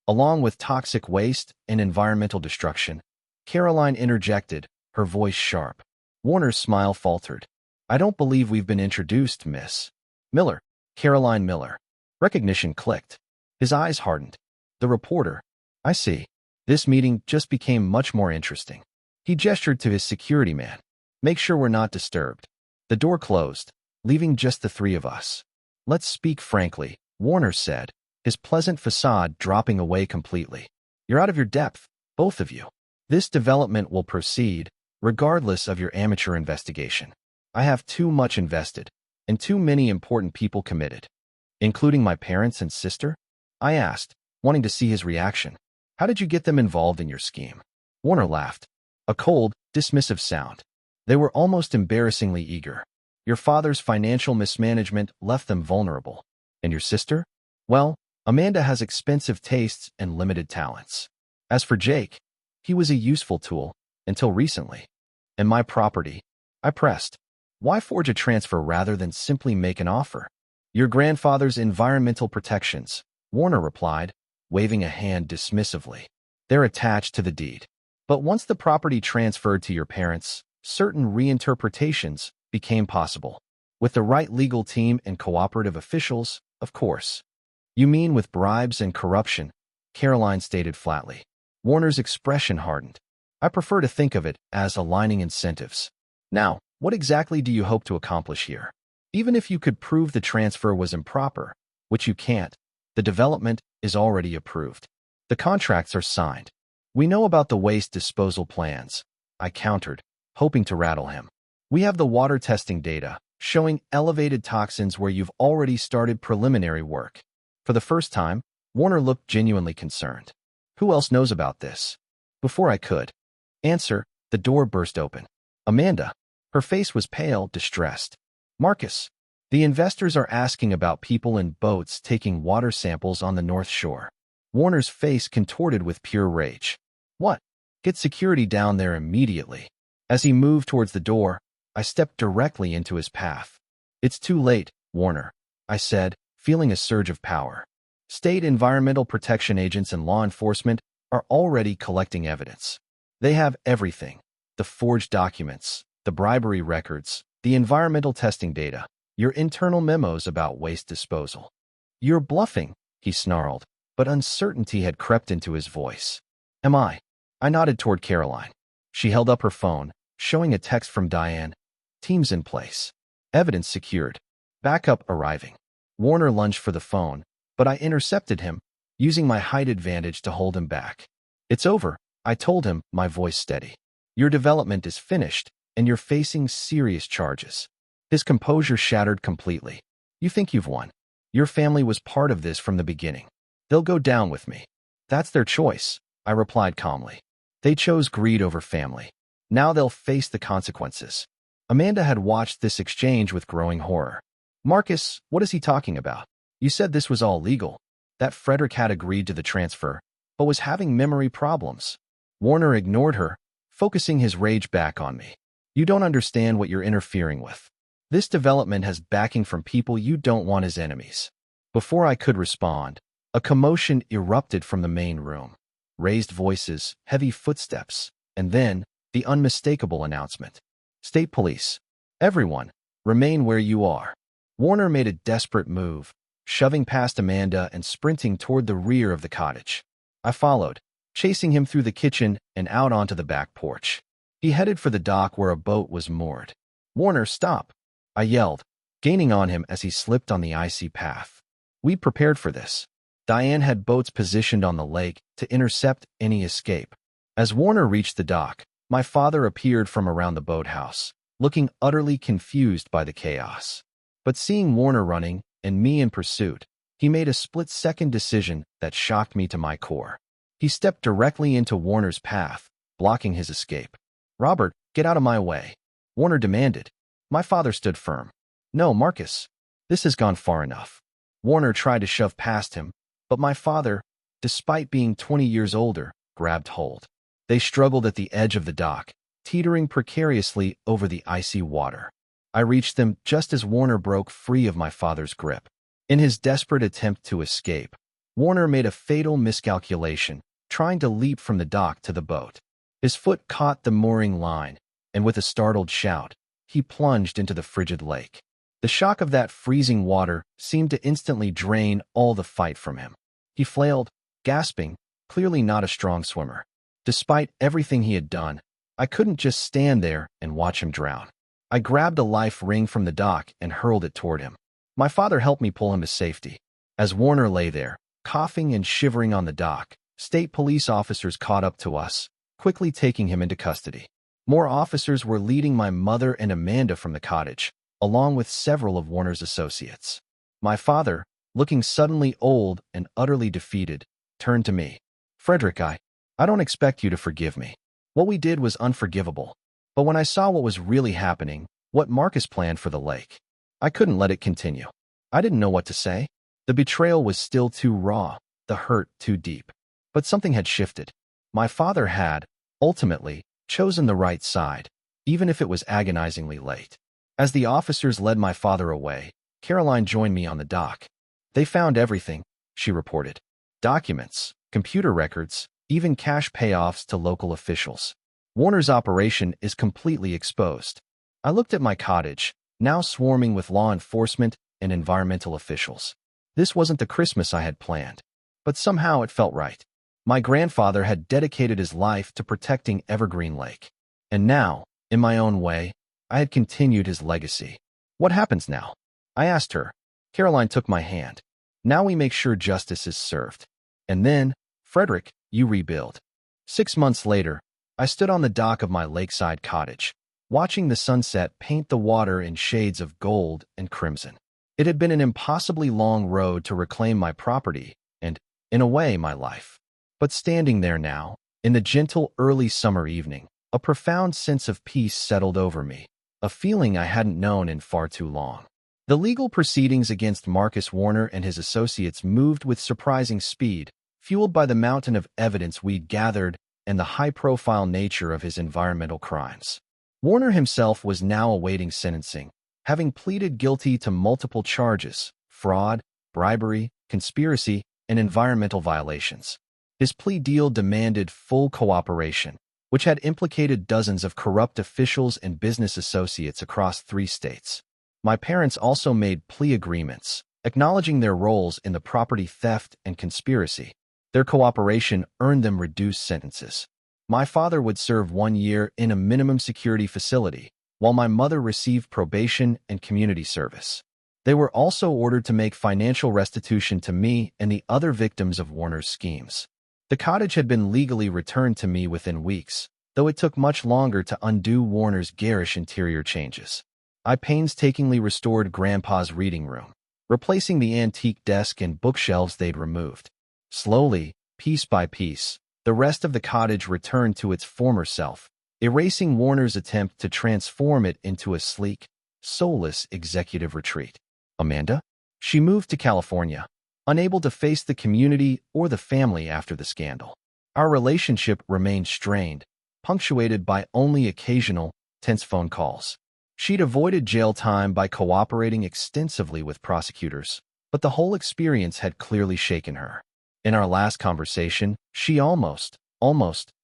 Along with toxic waste and environmental destruction, Caroline interjected, her voice sharp. Warner's smile faltered. I don't believe we've been introduced, Miss Miller. Caroline Miller. Recognition clicked. His eyes hardened. The reporter. I see. This meeting just became much more interesting. He gestured to his security man. Make sure we're not disturbed. The door closed, leaving just the three of us. Let's speak frankly, Warner said, his pleasant facade dropping away completely. You're out of your depth, both of you. This development will proceed, regardless of your amateur investigation. I have too much invested, and too many important people committed. Including my parents and sister? I asked, wanting to see his reaction. How did you get them involved in your scheme? Warner laughed. A cold, dismissive sound. They were almost embarrassingly eager. Your father's financial mismanagement left them vulnerable. And your sister? Well, Amanda has expensive tastes and limited talents. As for Jake, he was a useful tool, until recently. And my property? I pressed. Why forge a transfer rather than simply make an offer? Your grandfather's environmental protections, Warner replied, waving a hand dismissively. They're attached to the deed. But once the property transferred to your parents, certain reinterpretations became possible. With the right legal team and cooperative officials, of course. You mean with bribes and corruption? Caroline stated flatly. Warner's expression hardened. I prefer to think of it as aligning incentives. Now, what exactly do you hope to accomplish here? Even if you could prove the transfer was improper, which you can't, the development is already approved. The contracts are signed. We know about the waste disposal plans, I countered, hoping to rattle him. We have the water testing data, showing elevated toxins where you've already started preliminary work. For the first time, Warner looked genuinely concerned. Who else knows about this? Before I could answer, the door burst open. Amanda. Her face was pale, distressed. Marcus. The investors are asking about people in boats taking water samples on the North Shore. Warner's face contorted with pure rage. What? Get security down there immediately. As he moved towards the door, I stepped directly into his path. It's too late, Warner, I said, feeling a surge of power. State environmental protection agents and law enforcement are already collecting evidence. They have everything. The forged documents, the bribery records, the environmental testing data, your internal memos about waste disposal. You're bluffing, he snarled, but uncertainty had crept into his voice. Am I? I nodded toward Caroline. She held up her phone, showing a text from Diane. Teams in place. Evidence secured. Backup arriving. Warner lunged for the phone, but I intercepted him, using my height advantage to hold him back. It's over, I told him, my voice steady. Your development is finished, and you're facing serious charges. His composure shattered completely. You think you've won. Your family was part of this from the beginning. They'll go down with me. That's their choice, I replied calmly. They chose greed over family. Now they'll face the consequences. Amanda had watched this exchange with growing horror. Marcus, what is he talking about? You said this was all legal. That Frederick had agreed to the transfer, but was having memory problems. Warner ignored her, focusing his rage back on me. You don't understand what you're interfering with. This development has backing from people you don't want as enemies. Before I could respond, a commotion erupted from the main room. Raised voices, heavy footsteps, and then the unmistakable announcement. State police. Everyone, remain where you are. Warner made a desperate move, shoving past Amanda and sprinting toward the rear of the cottage. I followed, chasing him through the kitchen and out onto the back porch. He headed for the dock where a boat was moored. Warner, stop! I yelled, gaining on him as he slipped on the icy path. We prepared for this. Diane had boats positioned on the lake to intercept any escape. As Warner reached the dock, my father appeared from around the boathouse, looking utterly confused by the chaos. But seeing Warner running and me in pursuit, he made a split-second decision that shocked me to my core. He stepped directly into Warner's path, blocking his escape. Robert, get out of my way, Warner demanded. My father stood firm. No, Marcus. This has gone far enough. Warner tried to shove past him, but my father, despite being 20 years older, grabbed hold. They struggled at the edge of the dock, teetering precariously over the icy water. I reached them just as Warner broke free of my father's grip. In his desperate attempt to escape, Warner made a fatal miscalculation, trying to leap from the dock to the boat. His foot caught the mooring line, and with a startled shout, he plunged into the frigid lake. The shock of that freezing water seemed to instantly drain all the fight from him. He flailed, gasping, clearly not a strong swimmer. Despite everything he had done, I couldn't just stand there and watch him drown. I grabbed a life ring from the dock and hurled it toward him. My father helped me pull him to safety. As Warner lay there, coughing and shivering on the dock, state police officers caught up to us, quickly taking him into custody. More officers were leading my mother and Amanda from the cottage, along with several of Warner's associates. My father, looking suddenly old and utterly defeated, turned to me. Frederick, I don't expect you to forgive me. What we did was unforgivable. But when I saw what was really happening, what Marcus planned for the lake, I couldn't let it continue. I didn't know what to say. The betrayal was still too raw, the hurt too deep. But something had shifted. My father had, ultimately, chosen the right side, even if it was agonizingly late. As the officers led my father away, Caroline joined me on the dock. They found everything, she reported. Documents, computer records, even cash payoffs to local officials. Warner's operation is completely exposed. I looked at my cottage, now swarming with law enforcement and environmental officials. This wasn't the Christmas I had planned, but somehow it felt right. My grandfather had dedicated his life to protecting Evergreen Lake. And now, in my own way, I had continued his legacy. What happens now? I asked her. Caroline took my hand. Now we make sure justice is served. And then, Frederick, you rebuild. 6 months later, I stood on the dock of my lakeside cottage, watching the sunset paint the water in shades of gold and crimson. It had been an impossibly long road to reclaim my property and, in a way, my life. But standing there now, in the gentle early summer evening, a profound sense of peace settled over me, a feeling I hadn't known in far too long. The legal proceedings against Marcus Warner and his associates moved with surprising speed, fueled by the mountain of evidence we'd gathered and the high-profile nature of his environmental crimes. Warner himself was now awaiting sentencing, having pleaded guilty to multiple charges: fraud, bribery, conspiracy, and environmental violations. His plea deal demanded full cooperation, which had implicated dozens of corrupt officials and business associates across 3 states. My parents also made plea agreements, acknowledging their roles in the property theft and conspiracy. Their cooperation earned them reduced sentences. My father would serve 1 year in a minimum security facility, while my mother received probation and community service. They were also ordered to make financial restitution to me and the other victims of Warner's schemes. The cottage had been legally returned to me within weeks, though it took much longer to undo Warner's garish interior changes. I painstakingly restored Grandpa's reading room, replacing the antique desk and bookshelves they'd removed. Slowly, piece by piece, the rest of the cottage returned to its former self, erasing Warner's attempt to transform it into a sleek, soulless executive retreat. Amanda? She moved to California, unable to face the community or the family after the scandal. Our relationship remained strained, punctuated by only occasional, tense phone calls. She'd avoided jail time by cooperating extensively with prosecutors, but the whole experience had clearly shaken her. In our last conversation, she almost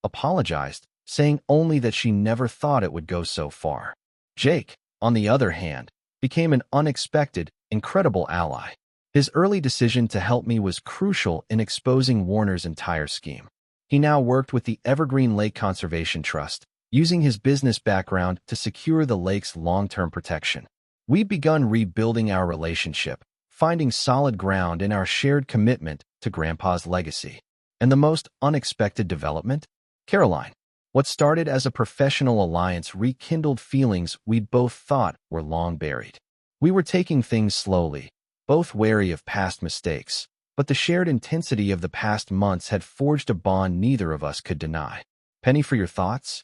apologized, saying only that she never thought it would go so far. Jake, on the other hand, became an unexpected, incredible ally. His early decision to help me was crucial in exposing Warner's entire scheme. He now worked with the Evergreen Lake Conservation Trust, using his business background to secure the lake's long-term protection. We'd begun rebuilding our relationship, finding solid ground in our shared commitment to Grandpa's legacy. And the most unexpected development? Caroline. What started as a professional alliance rekindled feelings we'd both thought were long buried. We were taking things slowly, both wary of past mistakes, but the shared intensity of the past months had forged a bond neither of us could deny. Penny, for your thoughts?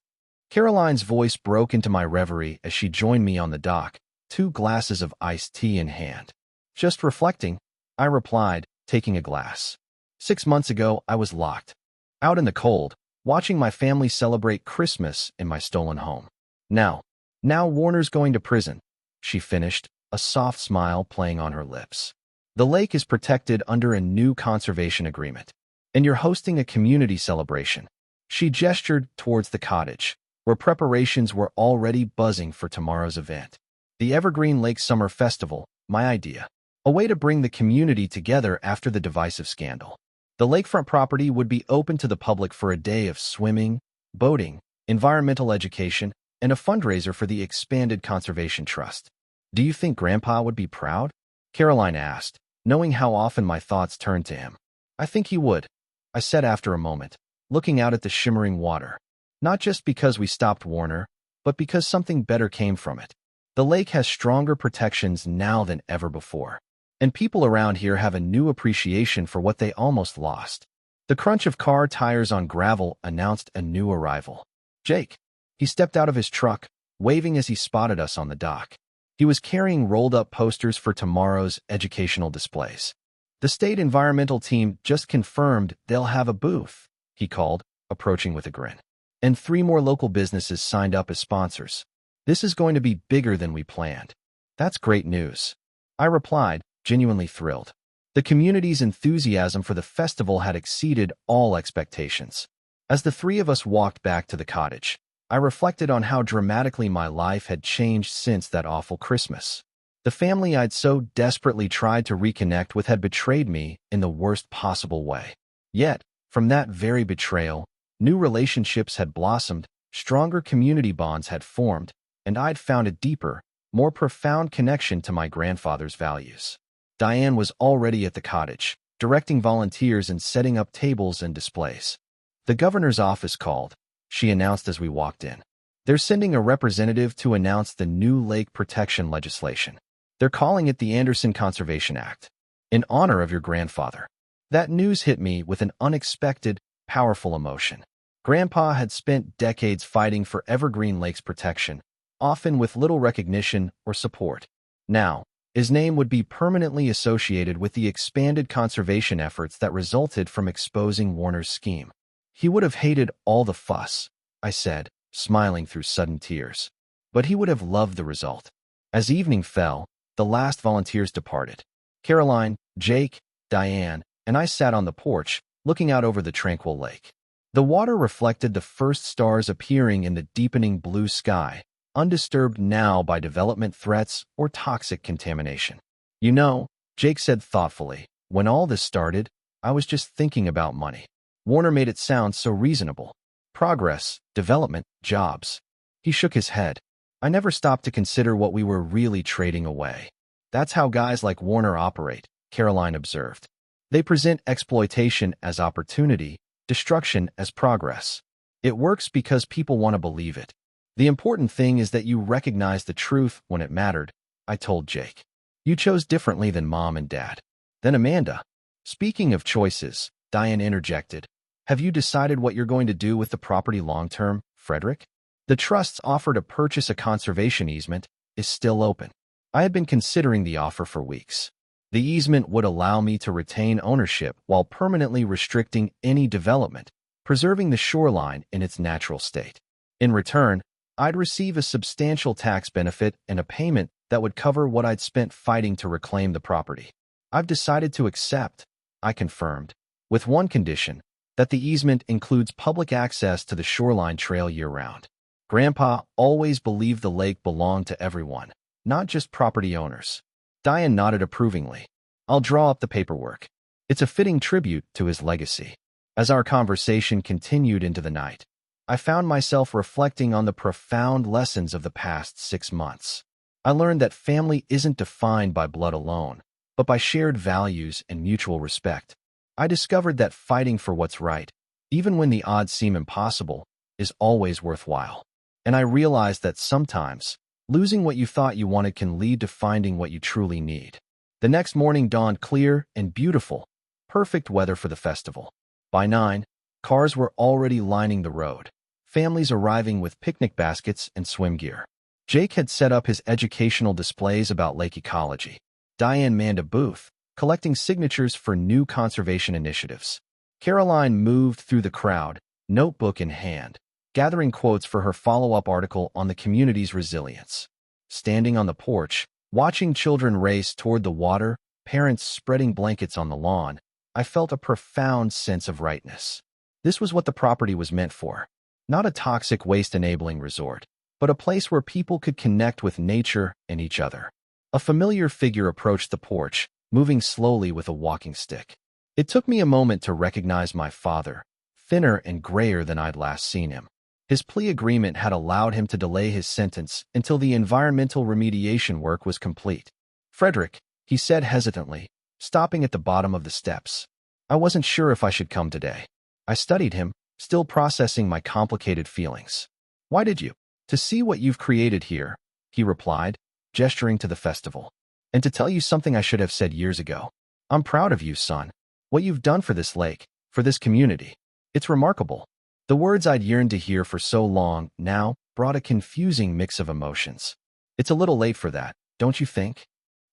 Caroline's voice broke into my reverie as she joined me on the dock, 2 glasses of iced tea in hand. Just reflecting, I replied, taking a glass. 6 months ago, I was locked, out in the cold, watching my family celebrate Christmas in my stolen home. Now Warner's going to prison, she finished, a soft smile playing on her lips. The lake is protected under a new conservation agreement, and you're hosting a community celebration. She gestured towards the cottage, where preparations were already buzzing for tomorrow's event. The Evergreen Lake Summer Festival, my idea. A way to bring the community together after the divisive scandal. The lakefront property would be open to the public for a day of swimming, boating, environmental education, and a fundraiser for the expanded Conservation Trust. Do you think Grandpa would be proud? Caroline asked, knowing how often my thoughts turned to him. I think he would, I said after a moment, looking out at the shimmering water. Not just because we stopped Warner, but because something better came from it. The lake has stronger protections now than ever before. And people around here have a new appreciation for what they almost lost. The crunch of car tires on gravel announced a new arrival. Jake. He stepped out of his truck, waving as he spotted us on the dock. He was carrying rolled-up posters for tomorrow's educational displays. The state environmental team just confirmed they'll have a booth, he called, approaching with a grin. And 3 more local businesses signed up as sponsors. This is going to be bigger than we planned. That's great news, I replied, genuinely thrilled. The community's enthusiasm for the festival had exceeded all expectations. As the three of us walked back to the cottage, I reflected on how dramatically my life had changed since that awful Christmas. The family I'd so desperately tried to reconnect with had betrayed me in the worst possible way. Yet, from that very betrayal, new relationships had blossomed, stronger community bonds had formed, and I'd found a deeper, more profound connection to my grandfather's values. Diane was already at the cottage, directing volunteers and setting up tables and displays. The governor's office called, she announced as we walked in. They're sending a representative to announce the new lake protection legislation. They're calling it the Anderson Conservation Act, in honor of your grandfather. That news hit me with an unexpected, powerful emotion. Grandpa had spent decades fighting for Evergreen Lake's protection, often with little recognition or support. Now, his name would be permanently associated with the expanded conservation efforts that resulted from exposing Warner's scheme. He would have hated all the fuss, I said, smiling through sudden tears. But he would have loved the result. As evening fell, the last volunteers departed. Caroline, Jake, Diane, and I sat on the porch, looking out over the tranquil lake. The water reflected the first stars appearing in the deepening blue sky, undisturbed now by development threats or toxic contamination. You know, Jake said thoughtfully, when all this started, I was just thinking about money. Warner made it sound so reasonable. Progress, development, jobs. He shook his head. I never stopped to consider what we were really trading away. That's how guys like Warner operate, Caroline observed. They present exploitation as opportunity, destruction as progress. It works because people want to believe it. The important thing is that you recognize the truth when it mattered, I told Jake. You chose differently than Mom and Dad. Then Amanda. Speaking of choices, Diane interjected. Have you decided what you're going to do with the property long-term, Frederick? The trust's offer to purchase a conservation easement is still open. I had been considering the offer for weeks. The easement would allow me to retain ownership while permanently restricting any development, preserving the shoreline in its natural state. In return, I'd receive a substantial tax benefit and a payment that would cover what I'd spent fighting to reclaim the property. I've decided to accept, I confirmed, with one condition, that the easement includes public access to the shoreline trail year-round. Grandpa always believed the lake belonged to everyone, not just property owners. Diane nodded approvingly. I'll draw up the paperwork. It's a fitting tribute to his legacy. As our conversation continued into the night, I found myself reflecting on the profound lessons of the past 6 months. I learned that family isn't defined by blood alone, but by shared values and mutual respect. I discovered that fighting for what's right, even when the odds seem impossible, is always worthwhile. And I realized that sometimes, losing what you thought you wanted can lead to finding what you truly need. The next morning dawned clear and beautiful, perfect weather for the festival. By 9, cars were already lining the road, families arriving with picnic baskets and swim gear. Jake had set up his educational displays about lake ecology. Diane manned a booth, collecting signatures for new conservation initiatives. Caroline moved through the crowd, notebook in hand, gathering quotes for her follow-up article on the community's resilience. Standing on the porch, watching children race toward the water, parents spreading blankets on the lawn, I felt a profound sense of rightness. This was what the property was meant for. Not a toxic waste-enabling resort, but a place where people could connect with nature and each other. A familiar figure approached the porch, moving slowly with a walking stick. It took me a moment to recognize my father, thinner and grayer than I'd last seen him. His plea agreement had allowed him to delay his sentence until the environmental remediation work was complete. Frederick, he said hesitantly, stopping at the bottom of the steps. I wasn't sure if I should come today. I studied him, still processing my complicated feelings. Why did you? To see what you've created here, he replied, gesturing to the festival. And to tell you something I should have said years ago. I'm proud of you, son. What you've done for this lake, for this community. It's remarkable. The words I'd yearned to hear for so long now brought a confusing mix of emotions. It's a little late for that, don't you think?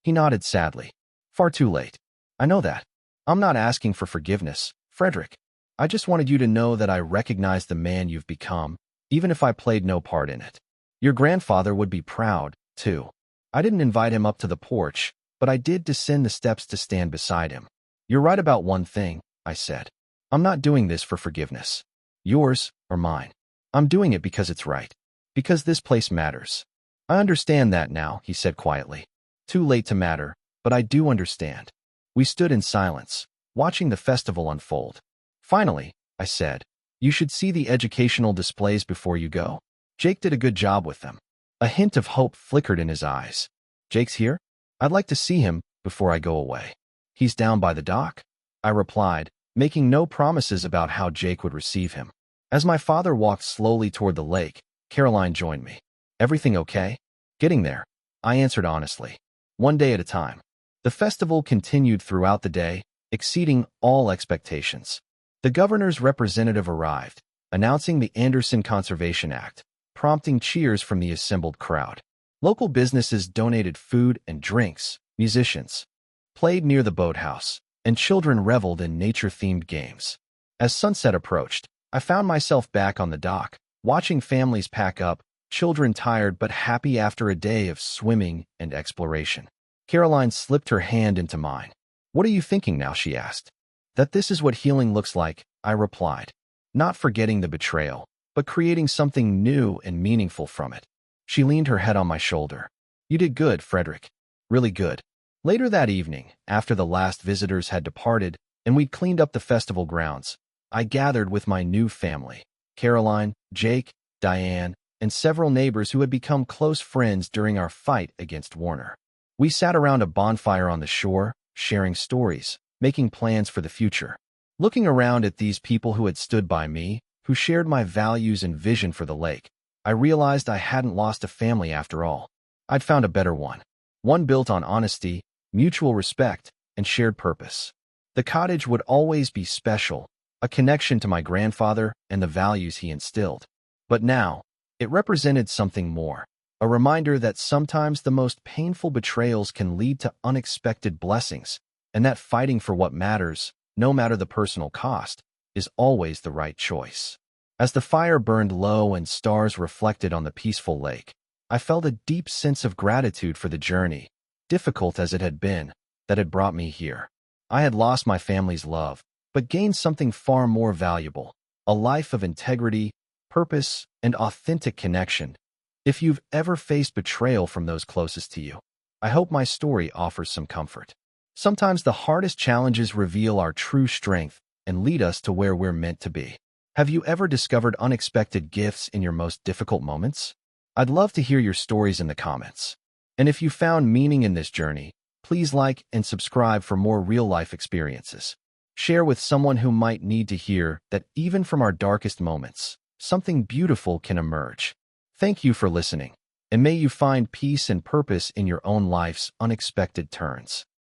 He nodded sadly. Far too late. I know that. I'm not asking for forgiveness, Frederick. I just wanted you to know that I recognize the man you've become, even if I played no part in it. Your grandfather would be proud, too. I didn't invite him up to the porch, but I did descend the steps to stand beside him. You're right about one thing, I said. I'm not doing this for forgiveness. Yours or mine. I'm doing it because it's right. Because this place matters. I understand that now, he said quietly. Too late to matter, but I do understand. We stood in silence, watching the festival unfold. Finally, I said, you should see the educational displays before you go. Jake did a good job with them. A hint of hope flickered in his eyes. Jake's here? I'd like to see him before I go away. He's down by the dock, I replied, making no promises about how Jake would receive him. As my father walked slowly toward the lake, Caroline joined me. Everything okay? Getting there, I answered honestly. One day at a time. The festival continued throughout the day, exceeding all expectations. The governor's representative arrived, announcing the Anderson Conservation Act, prompting cheers from the assembled crowd. Local businesses donated food and drinks, musicians played near the boathouse, and children reveled in nature-themed games. As sunset approached, I found myself back on the dock, watching families pack up, children tired but happy after a day of swimming and exploration. Caroline slipped her hand into mine. What are you thinking now, she asked. That this is what healing looks like, I replied. Not forgetting the betrayal, but creating something new and meaningful from it. She leaned her head on my shoulder. You did good, Frederick. Really good. Later that evening, after the last visitors had departed and we'd cleaned up the festival grounds, I gathered with my new family, Caroline, Jake, Diane, and several neighbors who had become close friends during our fight against Warner. We sat around a bonfire on the shore, sharing stories, making plans for the future. Looking around at these people who had stood by me, who shared my values and vision for the lake, I realized I hadn't lost a family after all. I'd found a better one. One built on honesty, mutual respect, and shared purpose. The cottage would always be special, a connection to my grandfather and the values he instilled. But now, it represented something more, a reminder that sometimes the most painful betrayals can lead to unexpected blessings, and that fighting for what matters, no matter the personal cost, is always the right choice. As the fire burned low and stars reflected on the peaceful lake, I felt a deep sense of gratitude for the journey, difficult as it had been, that had brought me here. I had lost my family's love, but gained something far more valuable, a life of integrity, purpose, and authentic connection. If you've ever faced betrayal from those closest to you, I hope my story offers some comfort. Sometimes the hardest challenges reveal our true strength and lead us to where we're meant to be. Have you ever discovered unexpected gifts in your most difficult moments? I'd love to hear your stories in the comments. And if you found meaning in this journey, please like and subscribe for more real-life experiences. Share with someone who might need to hear that even from our darkest moments, something beautiful can emerge. Thank you for listening, and may you find peace and purpose in your own life's unexpected turns.